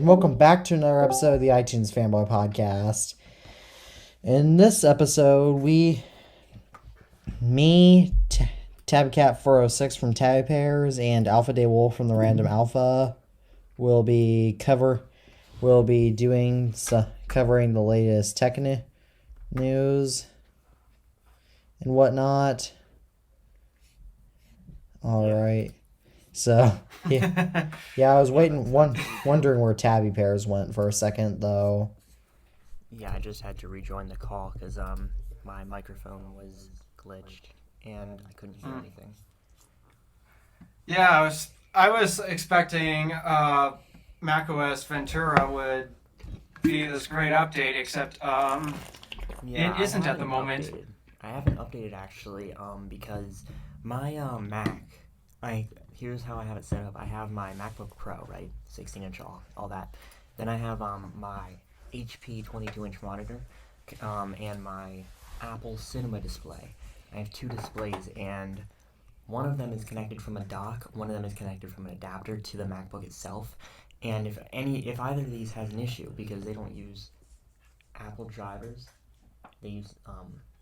Welcome back to another episode of the iTunes Fanboy Podcast. In this episode, TabCat406 from Tabby Pairs, and Alpha DeWolf from the Random Alpha will be covering the latest tech news and whatnot. All right. So, yeah, I was wondering where Tabby Pairs went for a second, though. Yeah, I just had to rejoin the call because my microphone was glitched and I couldn't hear anything. Yeah, I was expecting macOS Ventura would be this great update, except it isn't at the moment. I haven't updated actually because my Mac, here's how I have it set up. I have my MacBook Pro, right, 16-inch all that. Then I have my HP 22-inch monitor and my Apple Cinema display. I have two displays, and one of them is connected from a dock, one of them is connected from an adapter to the MacBook itself. And if either of these has an issue, because they don't use Apple drivers, they use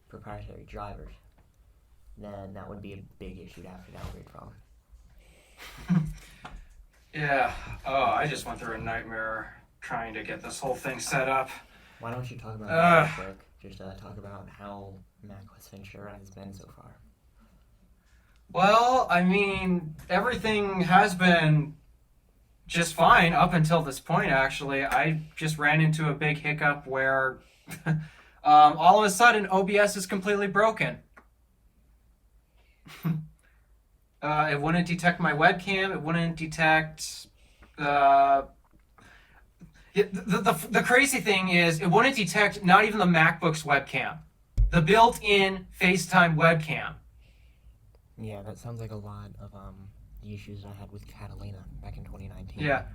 proprietary drivers, then that would be a big issue to have to downgrade from. Yeah. Oh, I just went through a nightmare trying to get this whole thing set up. Why don't you talk about that real quick? Just talk about how macOS Ventura has been so far. Well, I mean, everything has been just fine up until this point, actually. I just ran into a big hiccup where all of a sudden OBS is completely broken. It wouldn't detect my webcam. It wouldn't detect the crazy thing is it wouldn't detect not even the MacBook's webcam, the built-in FaceTime webcam. Yeah, that sounds like a lot of the issues I had with Catalina back in 2019. Yeah.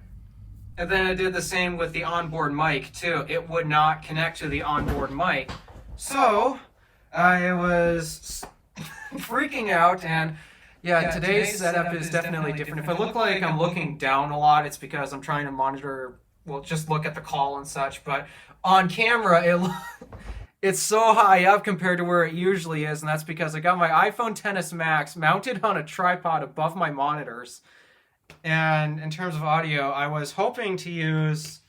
And then I did the same with the onboard mic, too. It would not connect to the onboard mic. So, I was freaking out, and today's setup is definitely different. If I look like I'm looking down a lot, it's because I'm trying to monitor, just look at the call and such. But on camera, it's so high up compared to where it usually is, and that's because I got my iPhone XS Max mounted on a tripod above my monitors. And in terms of audio, I was hoping to use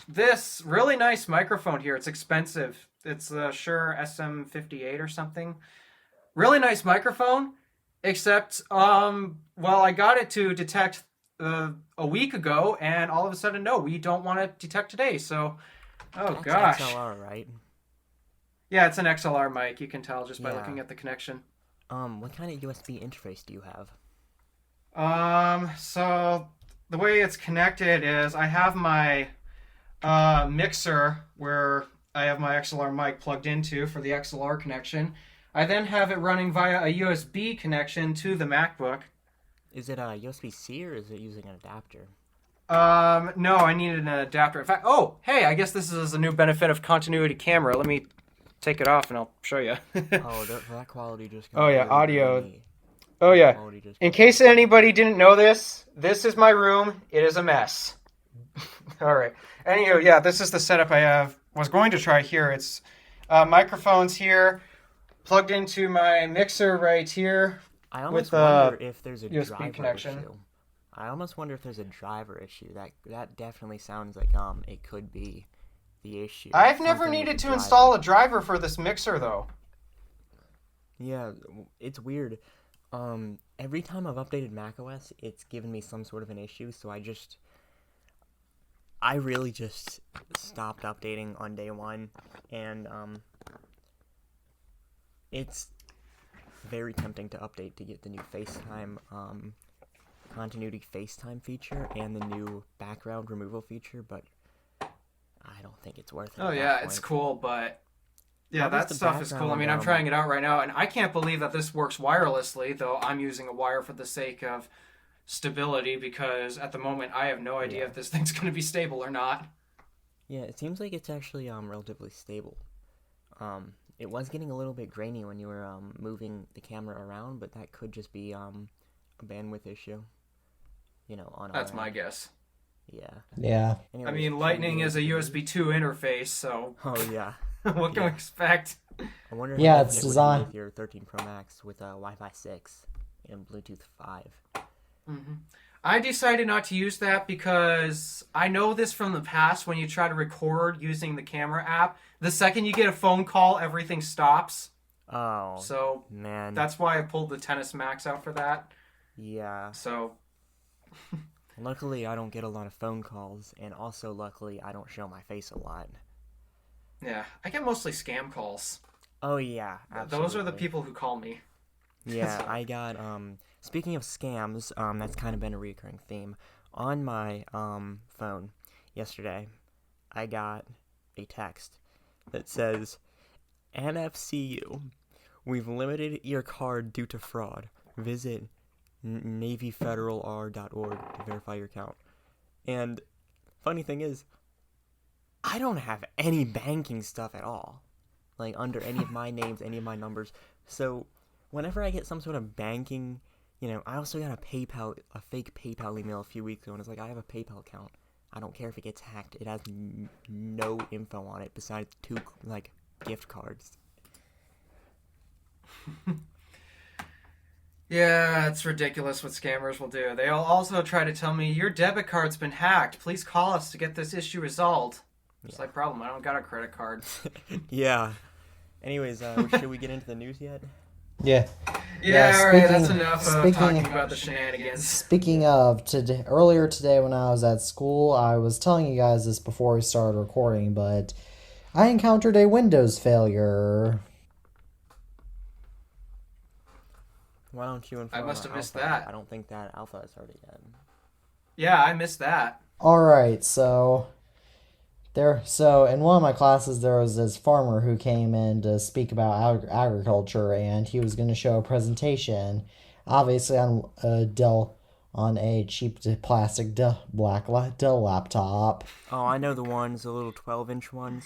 this really nice microphone here. It's expensive. It's the Shure SM58 or something. Really nice microphone, except, I got it to detect a week ago, and all of a sudden, no, we don't want to detect today, so... Oh, That's gosh. XLR, right? Yeah, it's an XLR mic. You can tell just by looking at the connection. What kind of USB interface do you have? So the way it's connected is I have my mixer where I have my XLR mic plugged into for the XLR connection. I then have it running via a USB connection to the MacBook. Is it a USB-C or is it using an adapter? No, I needed an adapter. In fact, I guess this is a new benefit of continuity camera. Let me take it off and I'll show you. That quality just... audio. Oh, yeah. In case anybody didn't know this is my room. It is a mess. All right. Anywho, yeah, this is the setup I was going to try here. It's microphones here, plugged into my mixer right here. I almost wonder if there's a USB driver connection. issue. I almost wonder if there's a driver issue. That definitely sounds like it could be the issue. I've never needed to install a driver for this mixer, though. Yeah, it's weird. Every time I've updated macOS, it's given me some sort of an issue, so I really just stopped updating on day one, and it's very tempting to update to get the new FaceTime continuity FaceTime feature and the new background removal feature, but I don't think it's worth it. Oh yeah, it's cool, but yeah, that stuff is cool. I mean, I'm trying it out right now, and I can't believe that this works wirelessly, though I'm using a wire for the sake of stability, because at the moment I have no idea if this thing's going to be stable or not. Yeah, it seems like it's actually relatively stable. It was getting a little bit grainy when you were moving the camera around, but that could just be a bandwidth issue. on That's our my end. guess. Yeah. Yeah. I Anyways, mean, should Lightning we is a go to the USB 2 interface, so Oh yeah. what can we Yeah. expect? I wonder Yeah, how it's it would be designed. with your 13 Pro Max with Wi-Fi 6 and Bluetooth 5. I decided not to use that because I know this from the past. When you try to record using the camera app, the second you get a phone call, everything stops. Oh So man. that's why I pulled the Tennis Max out for that. Yeah. So Luckily, I don't get a lot of phone calls, and also luckily, I don't show my face a lot. yeah, I get mostly scam calls. Oh yeah, absolutely. Those are the people who call me. Yeah, I got speaking of scams, that's kind of been a recurring theme on my phone yesterday. I got a text that says, "NFCU, we've limited your card due to fraud. Visit NavyFederalR.org to verify your account." And funny thing is, I don't have any banking stuff at all, like under any of my names, any of my numbers. So whenever I get some sort of banking, I also got a fake PayPal email a few weeks ago, and it's like, I have a PayPal account. I don't care if it gets hacked. It has no info on it besides 2 gift cards. Yeah, it's ridiculous what scammers will do. They'll also try to tell me, your debit card's been hacked. Please call us to get this issue resolved. It's like, problem, I don't got a credit card. Yeah. Anyways, should we get into the news yet? Yeah. Yeah, Yeah, alright, that's speaking- enough speaking- talking about the shenanigans. Speaking of today, earlier today when I was at school, I was telling you guys this before we started recording, but I encountered a Windows failure. Why don't you inform I must our have missed alpha? that. I don't think that alpha has started yet. Yeah, I missed that. Alright, so in one of my classes there was this farmer who came in to speak about agriculture, and he was going to show a presentation, obviously on a cheap plastic Dell laptop. Oh, I know the ones, the little 12-inch ones.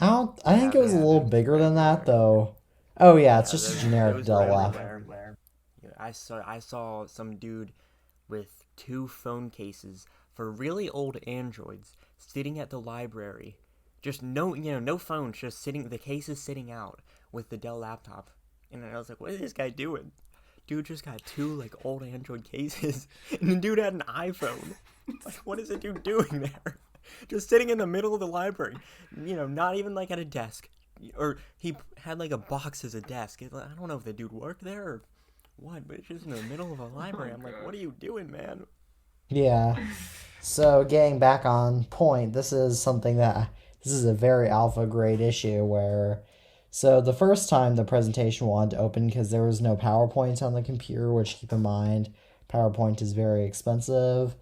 I think it was a Yeah, little those bigger than everywhere. that though. Oh yeah, it's Yeah, just a those- generic those Dell were laptop. everywhere. Yeah, I saw some dude with 2 phone cases for really old Androids sitting at the library. Just no phones, just sitting, the cases sitting out with the Dell laptop. And I was like, what is this guy doing? Dude just got 2 old Android cases, and the dude had an iPhone. Like, what is the dude doing there? Just sitting in the middle of the library, not even at a desk, or he had a box as a desk. I don't know if the dude worked there or what, but it's just in the middle of a library. I'm like, what are you doing, man? Yeah. So getting back on point, this is a very alpha grade issue where, so the first time the presentation wanted to open because there was no PowerPoint on the computer, which keep in mind, PowerPoint is very expensive.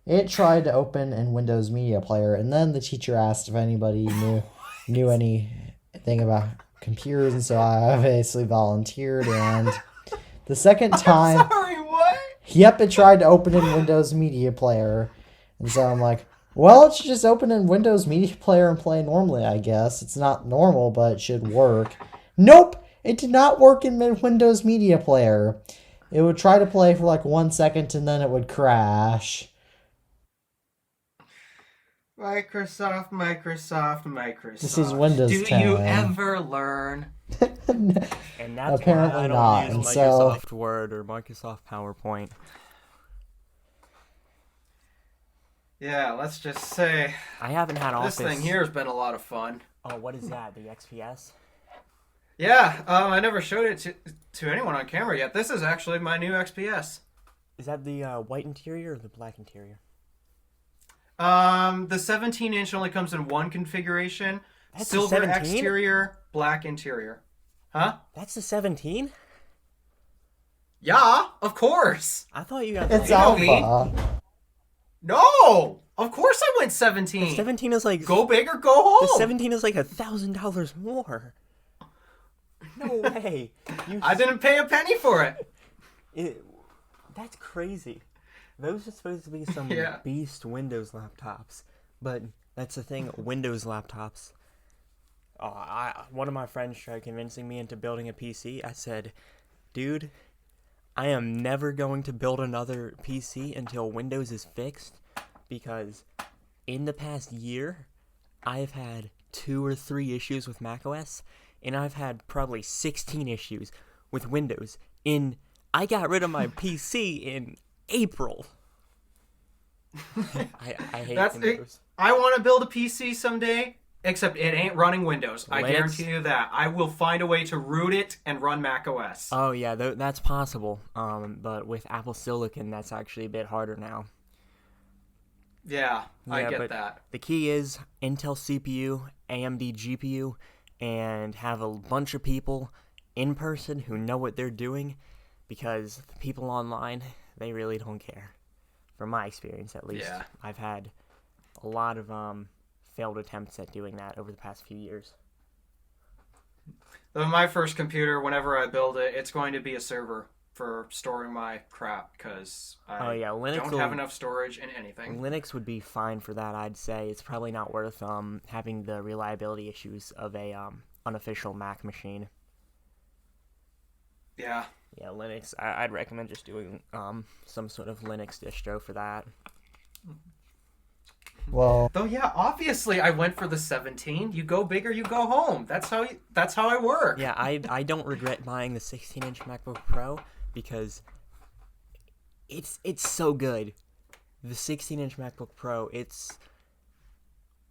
It tried to open in Windows Media Player, and then the teacher asked if anybody knew anything about computers, and so I obviously volunteered, and the second time... Sorry, what? Yep, it tried to open in Windows Media Player. And so I'm like, well, it should just open in Windows Media Player and play normally, I guess. It's not normal, but it should work. Nope! It did not work in Windows Media Player. It would try to play for 1 second and then it would crash. Microsoft. This is Windows Do 10. you ever learn? And that's Apparently why I don't not, use and Microsoft Word or Microsoft PowerPoint. Yeah, let's just say I haven't had Office. this thing here has been a lot of fun. Oh, what is that? The XPS? Yeah, I never showed it to anyone on camera yet. This is actually my new XPS. Is that the white interior or the black interior? The 17-inch only comes in one configuration. That's Silver a 17? exterior, black interior. Huh? That's the 17? Yeah, of course. I thought you got It's the know me. alpha. No! Of course I went 17. 17 is Go big or go home. The 17 is $1,000 more. No way. I didn't pay a penny for it. That's crazy. Those are supposed to be some Yeah. beast Windows laptops, but that's the thing. Windows laptops. One of my friends tried convincing me into building a PC. I said, dude, I am never going to build another PC until Windows is fixed, because in the past year, I've had 2 or 3 issues with macOS, and I've had probably 16 issues with Windows. I got rid of my PC in April. I hate Windows. I want to build a PC someday, except it ain't running Windows. I Linux? guarantee you that. I will find a way to root it and run macOS. Oh yeah, that's possible. But with Apple Silicon, that's actually a bit harder now. Yeah, I but get that. The key is Intel CPU, AMD GPU, and have a bunch of people in person who know what they're doing, because the people online, they really don't care. From my experience, at least. Yeah. I've had a lot of failed attempts at doing that over the past few years. My first computer, whenever I build it, it's going to be a server for storing my crap, because I don't have enough storage in anything. Linux would be fine for that, I'd say. It's probably not worth having the reliability issues of a unofficial Mac machine. Yeah. Yeah, Linux. I'd recommend just doing some sort of Linux distro for that. Well, Though, yeah, obviously I went for the 17. You go big or you go home. That's how I work. Yeah, I don't regret buying the 16-inch MacBook Pro, because it's so good. The 16-inch MacBook Pro,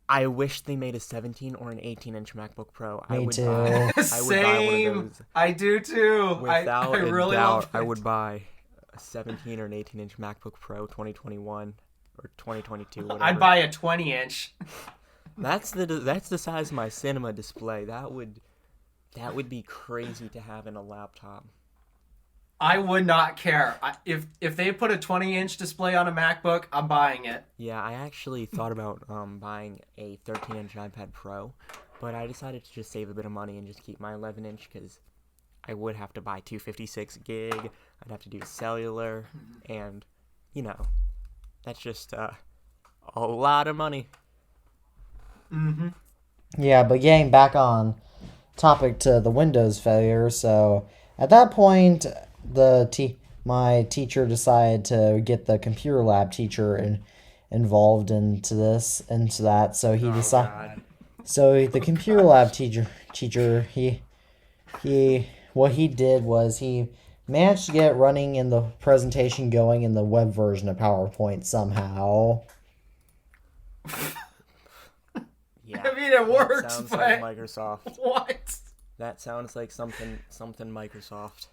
I wish they made a 17 or an 18-inch MacBook Pro. Me too. I would buy one of Same. those. I do too. Without I really a doubt, love it. I would buy a 17 or an 18-inch MacBook Pro 2021 or 2022. Whatever. I'd buy a 20-inch. That's the size of my cinema display. That would be crazy to have in a laptop. I would not care. If they put a 20-inch display on a MacBook, I'm buying it. Yeah, I actually thought about buying a 13-inch iPad Pro, but I decided to just save a bit of money and just keep my 11-inch, because I would have to buy 256 gig. I'd have to do cellular, and that's just a lot of money. Mm-hmm. yeah, but getting back on topic to the Windows failure, so at that point, my teacher decided to get the computer lab teacher involved into that. So he decided. So the computer lab teacher, what he did was he managed to get it running in the presentation going in the web version of PowerPoint somehow. Yeah, I mean, it works, sounds but like Microsoft. what? That sounds like something Microsoft.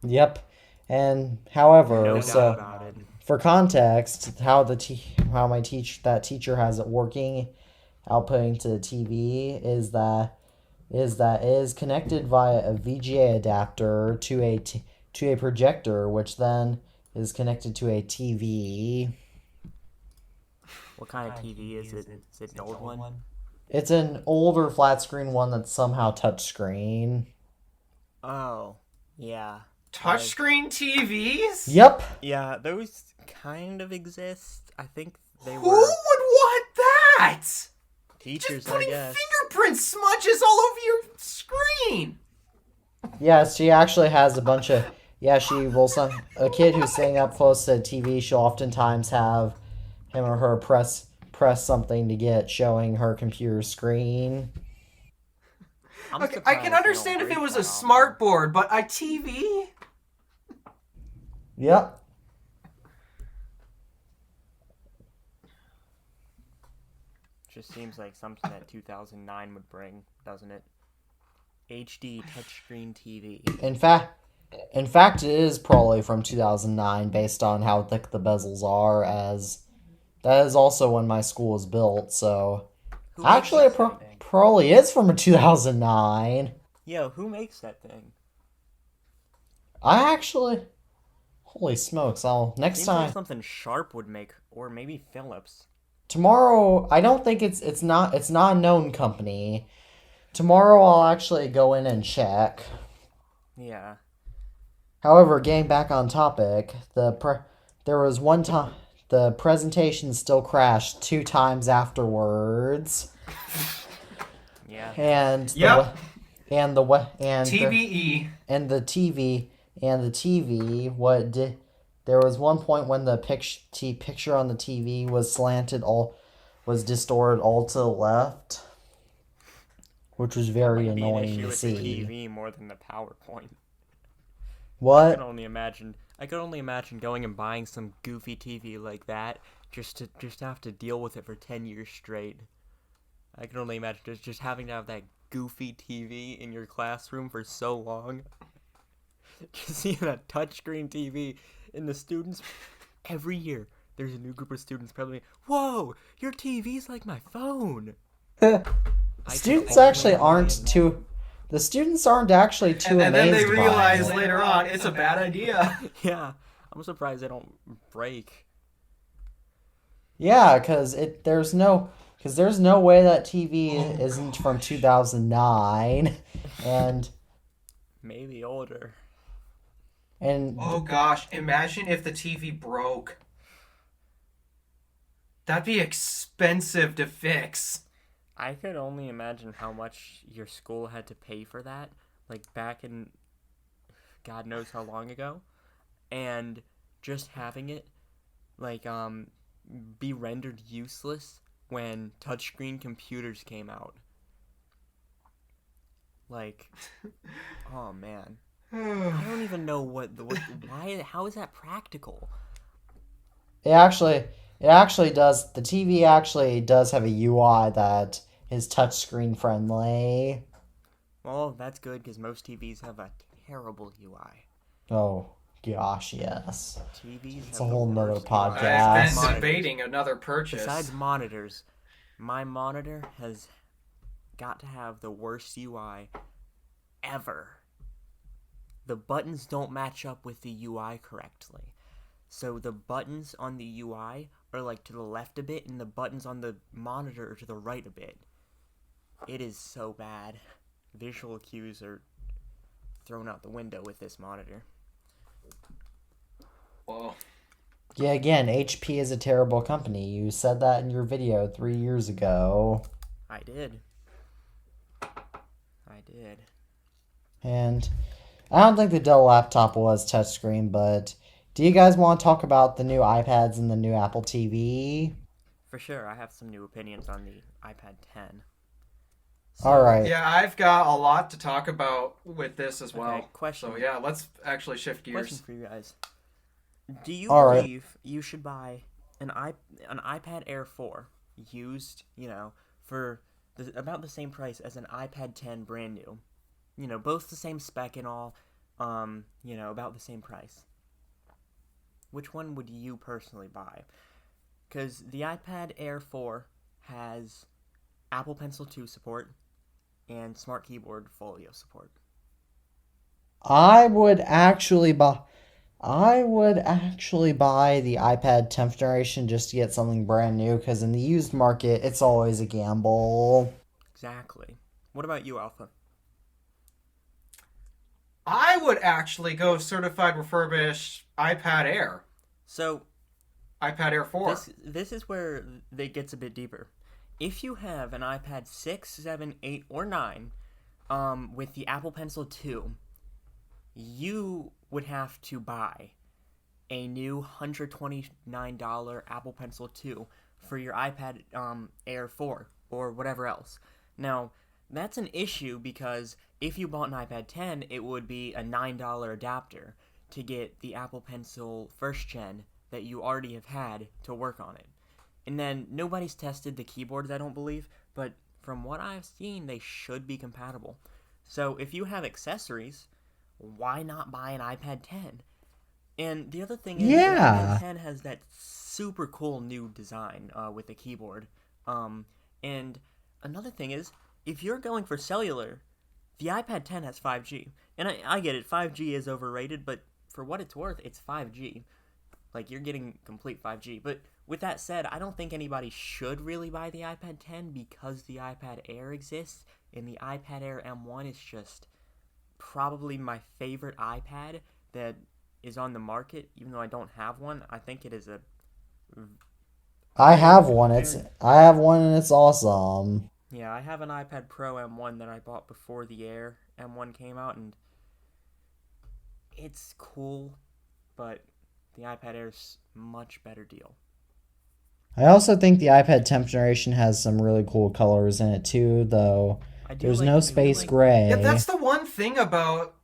Yep. And however, No so doubt about it. for context, how that teacher has it working, outputting to the TV is that it is connected via a VGA adapter to a projector, which then is connected to a TV. What kind of TV is it? Is it an old one? It's an older flat screen one that's somehow touchscreen. Oh, yeah. Touchscreen TVs? Yep. Yeah, those kind of exist. I think they Who were would want that? teachers, Just putting I guess. fingerprint smudges all over your screen. Yes, she actually has a bunch of. Yeah, a kid who's sitting up close to the TV, she'll oftentimes have him or her press something to get showing her computer screen. Okay, I can understand if it was a smart board, but a TV? Yep. Just seems like something that 2009 would bring, doesn't it? HD touchscreen TV. In fact, it is probably from 2009 based on how thick the bezels are, as that is also when my school was built, so actually it probably is from 2009. Yo, who makes that thing? Holy smokes, next Seems time like something Sharp would make, or maybe Philips. tomorrow, I don't think it's not a known company. Tomorrow I'll actually go in and check. Yeah. However, getting back on topic, there was one time the presentation still crashed 2 times afterwards. Yeah. And Yep. and the TVE. and the TV and the TV. There was one point when the picture on the TV was distorted all to the left, which was That very might be an annoying issue to with the see. TV more than the PowerPoint. I could What? only imagine. I could only imagine going and buying some goofy TV like that just to have to deal with it for 10 years straight. I can only imagine just having to have that goofy TV in your classroom for so long. Just seeing that touchscreen TV in the students every year. There's a new group of students probably, whoa, your TV's like my phone. I can Students only actually aren't imagine. too. The students aren't actually too And then they amazed by realize it. later on it's a bad idea. Yeah, I'm surprised they don't break. Yeah, there's no way that TV isn't from 2009, and Maybe older. Oh gosh, imagine if the TV broke. That'd be expensive to fix. I could only imagine how much your school had to pay for that, like back in God knows how long ago, and just having it, like, be rendered useless when touchscreen computers came out. Like, oh man, I don't even know why. How is that practical? it actually it actually does. The TV actually does have a UI that is touchscreen friendly. Well, that's good because most TVs have a terrible UI. Oh gosh, yes. TVs It's have a the whole nother worst podcast. UI. I've Yes. been Monitors. debating another purchase. Besides monitors, my monitor has got to have the worst UI ever. The buttons don't match up with the UI correctly. So the buttons on the UI are like to the left a bit, and the buttons on the monitor are to the right a bit. It is so bad. Visual cues are thrown out the window with this monitor. Whoa. Yeah, again, HP is a terrible company. You said that in your video 3 years ago. I did. I did. And I don't think the Dell laptop was touchscreen, but do you guys want to talk about the new iPads and the new Apple TV? For sure, I have some new opinions on the iPad 10. All right. Yeah, I've got a lot to talk about with this as well. Okay, question. So yeah, let's actually shift gears. Question for you guys. Do you All right. believe you should buy an iPad Air 4 used, for about the same price as an iPad 10 brand new? Both the same spec and all, about the same price. Which one would you personally buy? Because the iPad Air 4 has Apple Pencil 2 support and Smart Keyboard Folio support. I would actually buy the iPad 10th generation just to get something brand new because in the used market it's always a gamble. Exactly. What about you, Alpha? I would actually go certified refurbished iPad Air. So, iPad Air 4. this is where it gets a bit deeper. If you have an iPad 6, 7, 8, or 9 with the Apple Pencil 2, you would have to buy a new $129 Apple Pencil 2 for your iPad Air 4 or whatever else. Now, that's an issue because if you bought an iPad 10, it would be a $9 adapter to get the Apple Pencil first gen that you already have had to work on it. And then nobody's tested the keyboards, I don't believe, but from what I've seen, they should be compatible. So if you have accessories, why not buy an iPad 10? And the other thing is, the iPad 10 has that super cool new design with the keyboard. And another thing is, if you're going for cellular, the iPad 10 has 5G. And I get it, 5G is overrated, but for what it's worth, it's 5G. Like, you're getting complete 5G. But with that said, I don't think anybody should really buy the iPad 10 because the iPad Air exists, and the iPad Air M1 is just probably my favorite iPad that is on the market, even though I don't have one. I think it is a... I have one. I have one and it's awesome. Yeah, I have an iPad Pro M1 that I bought before the Air M1 came out, and It's cool, but the iPad Air's much better deal. I also think the iPad 10th generation has some really cool colors in it too, though. There's no space gray. Yeah, that's the one thing about.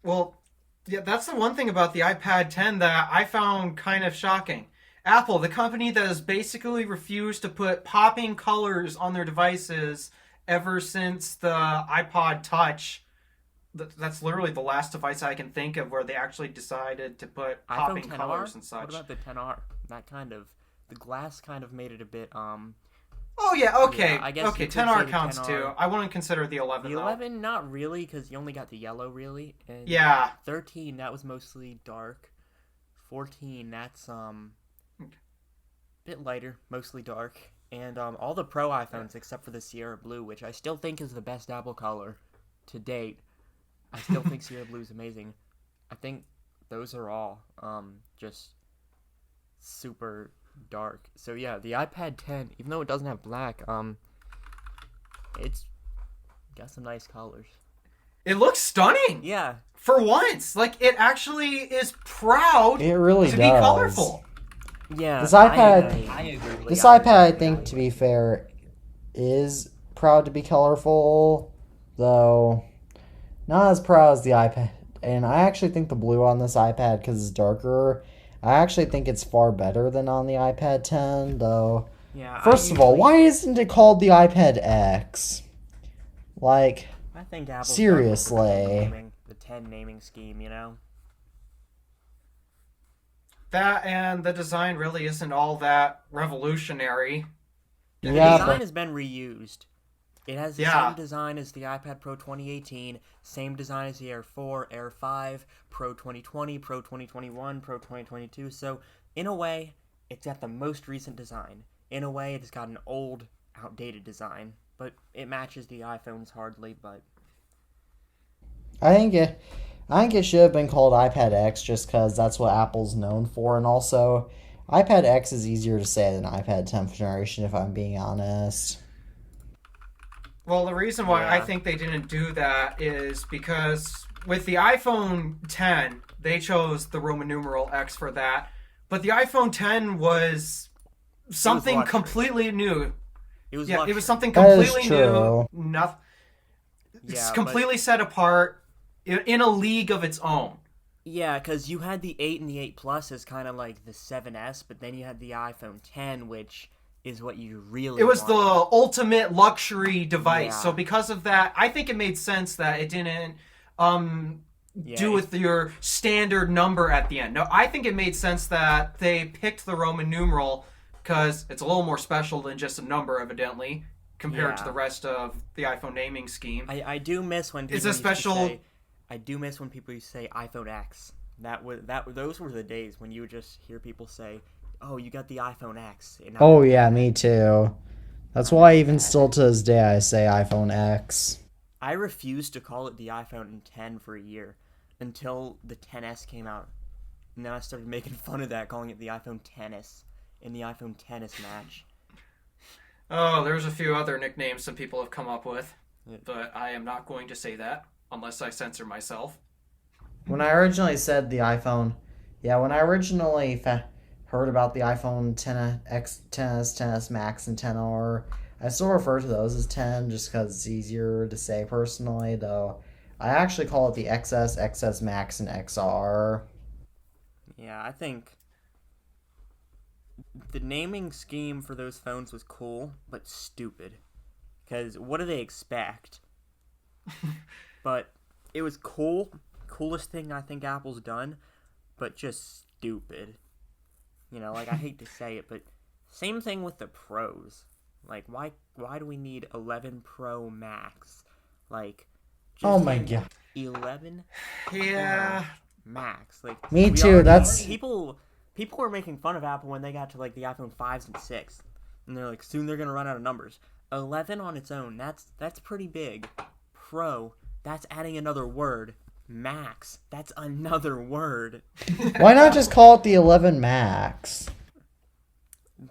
Well, yeah, that's the one thing about the iPad 10 that I found kind of shocking. Apple, the company that has basically refused to put popping colors on their devices ever since the iPod Touch. That's literally the last device I can think of where they actually decided to put popping colors and such. What about the 10R? That the glass kind of made it a bit Oh yeah, okay, I guess okay. 10R counts 10R. Too. I wouldn't consider the 11. The 11, not really, because you only got the yellow, really. And yeah. 13, that was mostly dark. 14, that's bit lighter, mostly dark. And all the Pro iPhones except for the Sierra Blue, which I still think is the best Apple color to date. I still think Sierra Blue is amazing. I think those are all just super dark. So yeah, the iPad 10, even though it doesn't have black, it's got some nice colors. It looks stunning. Yeah. For once, like it actually is proud. It really to does. be colorful. Yeah. This iPad, I think, to be fair, is proud to be colorful, though not as proud as the iPad. And I actually think the blue on this iPad, because it's darker, I actually think it's far better than on the iPad 10, though. Yeah. First of all, why isn't it called the iPad X? Like, I think Apple's seriously. The 10 naming scheme, you know? That and the design really isn't all that revolutionary. The design has been reused. It has the same design as the iPad Pro 2018, same design as the Air 4, Air 5, Pro 2020, Pro 2021, Pro 2022. So, in a way, it's got the most recent design. In a way, it's got an old, outdated design. But it matches the iPhones hardly, but... I think it should have been called iPad X just because that's what Apple's known for. And also, iPad X is easier to say than iPad 10th generation, if I'm being honest. Well, the reason why I think they didn't do that is because with the iPhone 10, they chose the Roman numeral X for that. But the iPhone 10 was something completely new. It was something completely new. Nothing. It's completely set apart in a league of its own. Yeah, because you had the 8 and the 8 Plus as kind of like the 7S, but then you had the iPhone 10, which is what you really It was wanted. the ultimate luxury device. Yeah. So because of that, I think it made sense that it didn't do with your standard number at the end. No, I think it made sense that they picked the Roman numeral because it's a little more special than just a number, evidently, compared to the rest of the iPhone naming scheme. I do miss when people I do miss when people used to say iPhone X. Those were the days when you would just hear people say, "Oh, you got the iPhone X." Yeah, me too. That's why even still to this day I say iPhone X. I refused to call it the iPhone 10 for a year until the 10s came out. And then I started making fun of that, calling it the iPhone XS in the iPhone XS match. Oh, there's a few other nicknames some people have come up with, but I am not going to say that unless I censor myself. When I originally said the iPhone, when I originally heard about the iPhone XS, 10s Max, and 10R, I still refer to those as 10 just because it's easier to say personally, though I actually call it the XS, XS Max, and XR. Yeah, I think the naming scheme for those phones was cool, but stupid. Because what do they expect? But it was cool. Coolest thing I think Apple's done, but just stupid. You know, like, I hate to say it, but same thing with the Pros. Like, why do we need 11 Pro Max? Like, just oh my god. 11 Max. Like, me too. That's people were making fun of Apple when they got to like the iPhone 5s and 6, and they're like, soon they're gonna run out of numbers. 11 on its own, that's pretty big. Pro, that's adding another word. Max, that's another word. Why not just call it the 11 Max?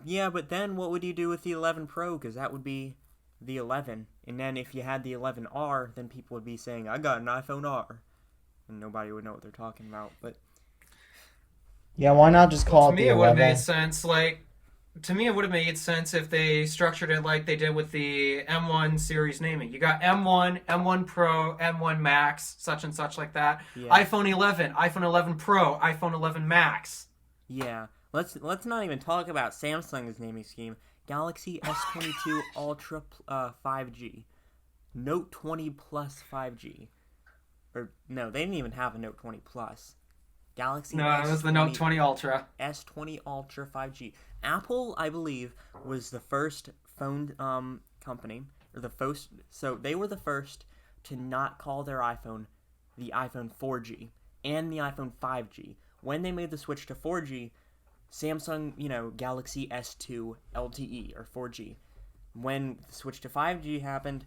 Yeah, but then what would you do with the 11 Pro? Because that would be the 11. And then if you had the 11R, then people would be saying, I got an iPhone R. and nobody would know what they're talking about. But Yeah, why not just call To it me, the it would have 11? made sense. To me, it would have made sense if they structured it like they did with the M1 series naming. You got M1, M1 Pro, M1 Max, such and such like that. yeah, iPhone 11, iPhone 11 Pro, iPhone 11 Max. yeah. Let's not even talk about Samsung's naming scheme. Galaxy S22 Ultra 5G, Note 20 Plus 5G, or no, they didn't even have a Note 20 Plus. Galaxy No, it was the Note 20 Ultra. S20 Ultra 5G. Apple, I believe, was the first phone company, or the first. So they were the first to not call their iPhone the iPhone 4G and the iPhone 5G. When they made the switch to 4G, Samsung, Galaxy S2 LTE or 4G. When the switch to 5G happened,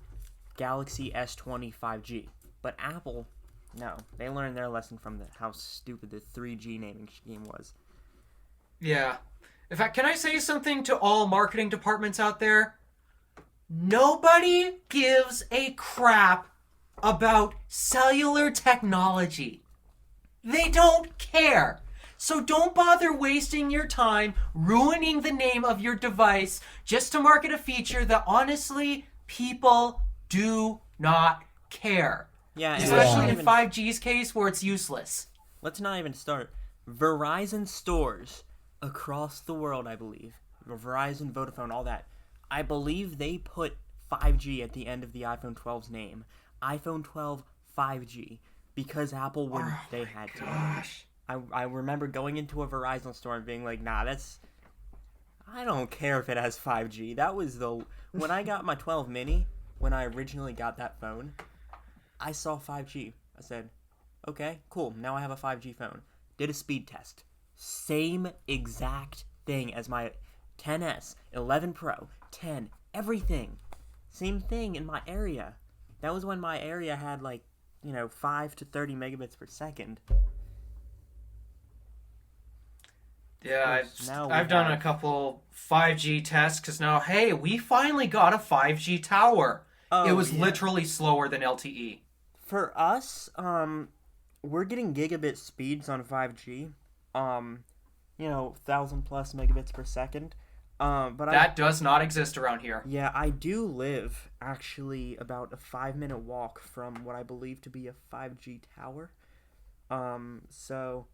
Galaxy S20 5G. But Apple, no, they learned their lesson from how stupid the 3G naming scheme was. Yeah. In fact, can I say something to all marketing departments out there? Nobody gives a crap about cellular technology. They don't care. So don't bother wasting your time ruining the name of your device just to market a feature that honestly people do not care. Yeah, Especially Yeah. in 5G's case where it's useless. Let's not even start. Verizon stores across the world, I believe, Verizon, Vodafone, all that, I believe they put 5G at the end of the iPhone 12's name. iPhone 12 5G, because Apple wouldn't, they had to. Gosh. I remember going into a Verizon store and being like, nah, I don't care if it has 5G. That was when I got my 12 mini, when I originally got that phone, I saw 5G. I said, okay, cool, now I have a 5G phone. Did a speed test. Same exact thing as my 10S, 11 Pro, 10, everything. Same thing in my area. That was when my area had 5 to 30 megabits per second. Yeah, Now we I've done a have- couple 5G tests because now, hey, we finally got a 5G tower. Oh, It was yeah. literally slower than LTE. For us, we're getting gigabit speeds on 5G. 1,000 plus megabits per second. But That does not exist around here. Yeah, I do live actually about a 5-minute walk from what I believe to be a 5G tower. So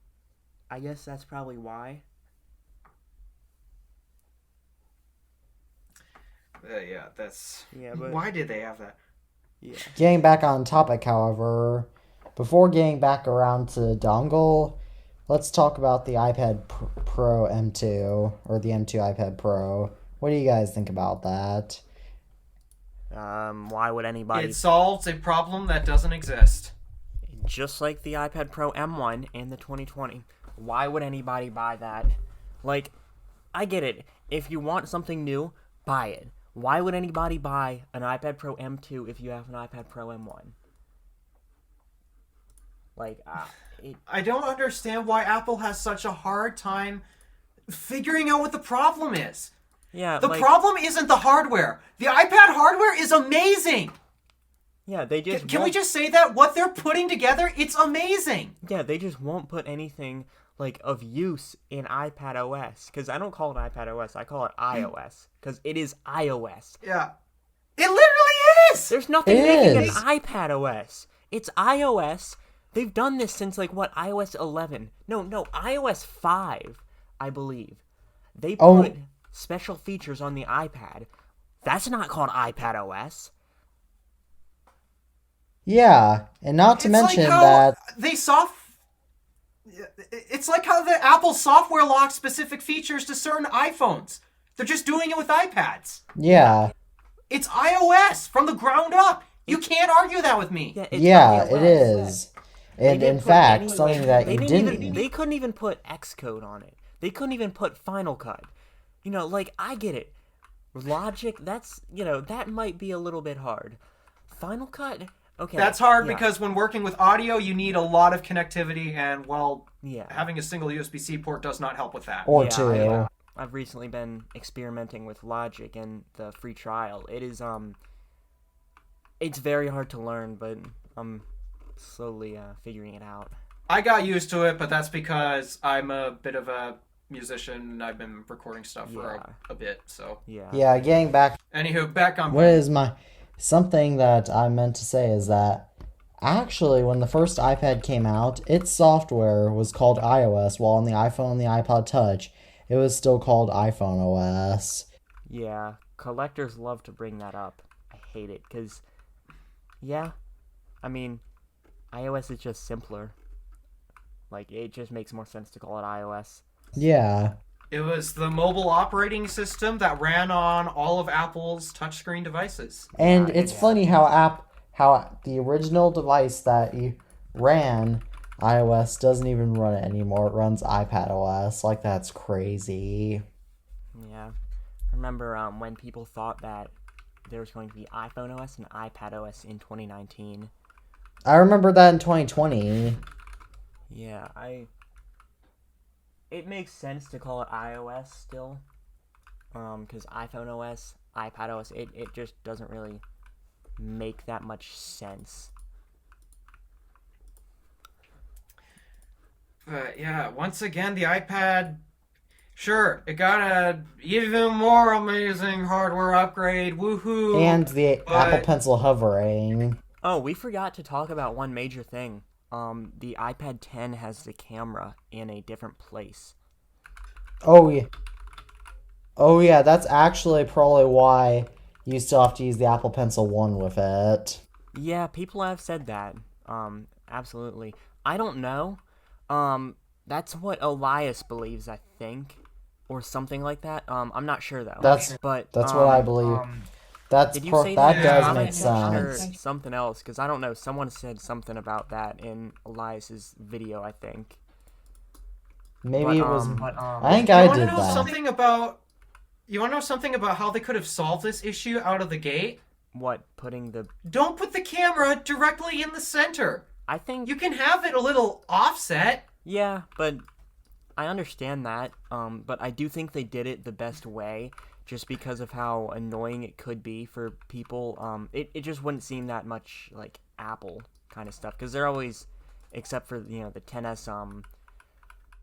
I guess that's probably why. Yeah, that's... Yeah, but Why did they have that? yeah. Getting back on topic, however, before getting back around to dongle, let's talk about the iPad Pro M2, or the M2 iPad Pro. What do you guys think about that? Why would anybody? It solves a problem that doesn't exist. Just like the iPad Pro M1 and the 2020. Why would anybody buy that? I get it. If you want something new, buy it. Why would anybody buy an iPad Pro M2 if you have an iPad Pro M1? I don't understand why Apple has such a hard time figuring out what the problem is. Yeah, The problem isn't the hardware. The iPad hardware is amazing. yeah, they just Can we won't- just say that? What they're putting together, it's amazing. Yeah, they just won't put anything of use in iPad OS. Because I don't call it iPad OS, I call it iOS. Because it is iOS. Yeah. It literally is. There's nothing It making an is. iPad OS. It's iOS. They've done this since iOS 11. No, iOS 5, I believe. They put special features on the iPad. That's not called iPad OS. Yeah, and not to It's mention like how that... they It's like how the Apple software locks specific features to certain iPhones. They're just doing it with iPads. Yeah, It's iOS from the ground up. You can't argue that with me. It's yeah, iOS. it is. They And didn't in put fact, any- something that they you didn't didn't... even, they couldn't even put Xcode on it. They couldn't even put Final Cut. I get it. Logic, that might be a little bit hard. Final Cut, okay. That's hard yeah, because when working with audio, you need a lot of connectivity, and yeah. having a single USB-C port does not help with that. Or Yeah, two. I've recently been experimenting with Logic and the free trial. It is it's very hard to learn, but I'm slowly figuring it out. I got used to it, but that's because I'm a bit of a musician and I've been recording stuff for a bit. So Yeah, getting back. Anywho, back on. What is my something that I meant to say is that actually when the first iPad came out, its software was called iOS, while on the iPhone and the iPod Touch, it was still called iPhone OS. Yeah, collectors love to bring that up. I hate it because, yeah, I mean, iOS is just simpler. Like, it just makes more sense to call it iOS. Yeah. It was the mobile operating system that ran on all of Apple's touchscreen devices. And it's funny how the original device that you ran iOS doesn't even run it anymore. It runs iPad OS. Like, that's crazy. Yeah. I remember when people thought that there was going to be iPhone OS and iPad OS in 2019. I remember that in 2020. Yeah, it makes sense to call it iOS still, because iPhone OS, iPad OS, it just doesn't really make that much sense. But yeah, once again, the iPad, sure, it got a even more amazing hardware upgrade, woohoo! And the Apple Pencil hovering. Oh, we forgot to talk about one major thing. The iPad 10 has the camera in a different place. Oh yeah, that's actually probably why you still have to use the Apple Pencil 1 with it. Yeah, people have said that. Absolutely. I don't know. That's what Elias believes, I think, or something like that. I'm not sure though. That's what I believe. Did you say that that? does make Or sense. something else, because I don't know. Someone said something about that in Elias's video, I think. Maybe it was. I I think I did that. You want to know something about how they could have solved this issue out of the gate? What, putting the... Don't put the camera directly in the center. I think... You can have it a little offset. Yeah, but I understand that. But I do think they did it the best way, just because of how annoying it could be for people. It just wouldn't seem that much like Apple kind of stuff, because they're always, except for, the 10s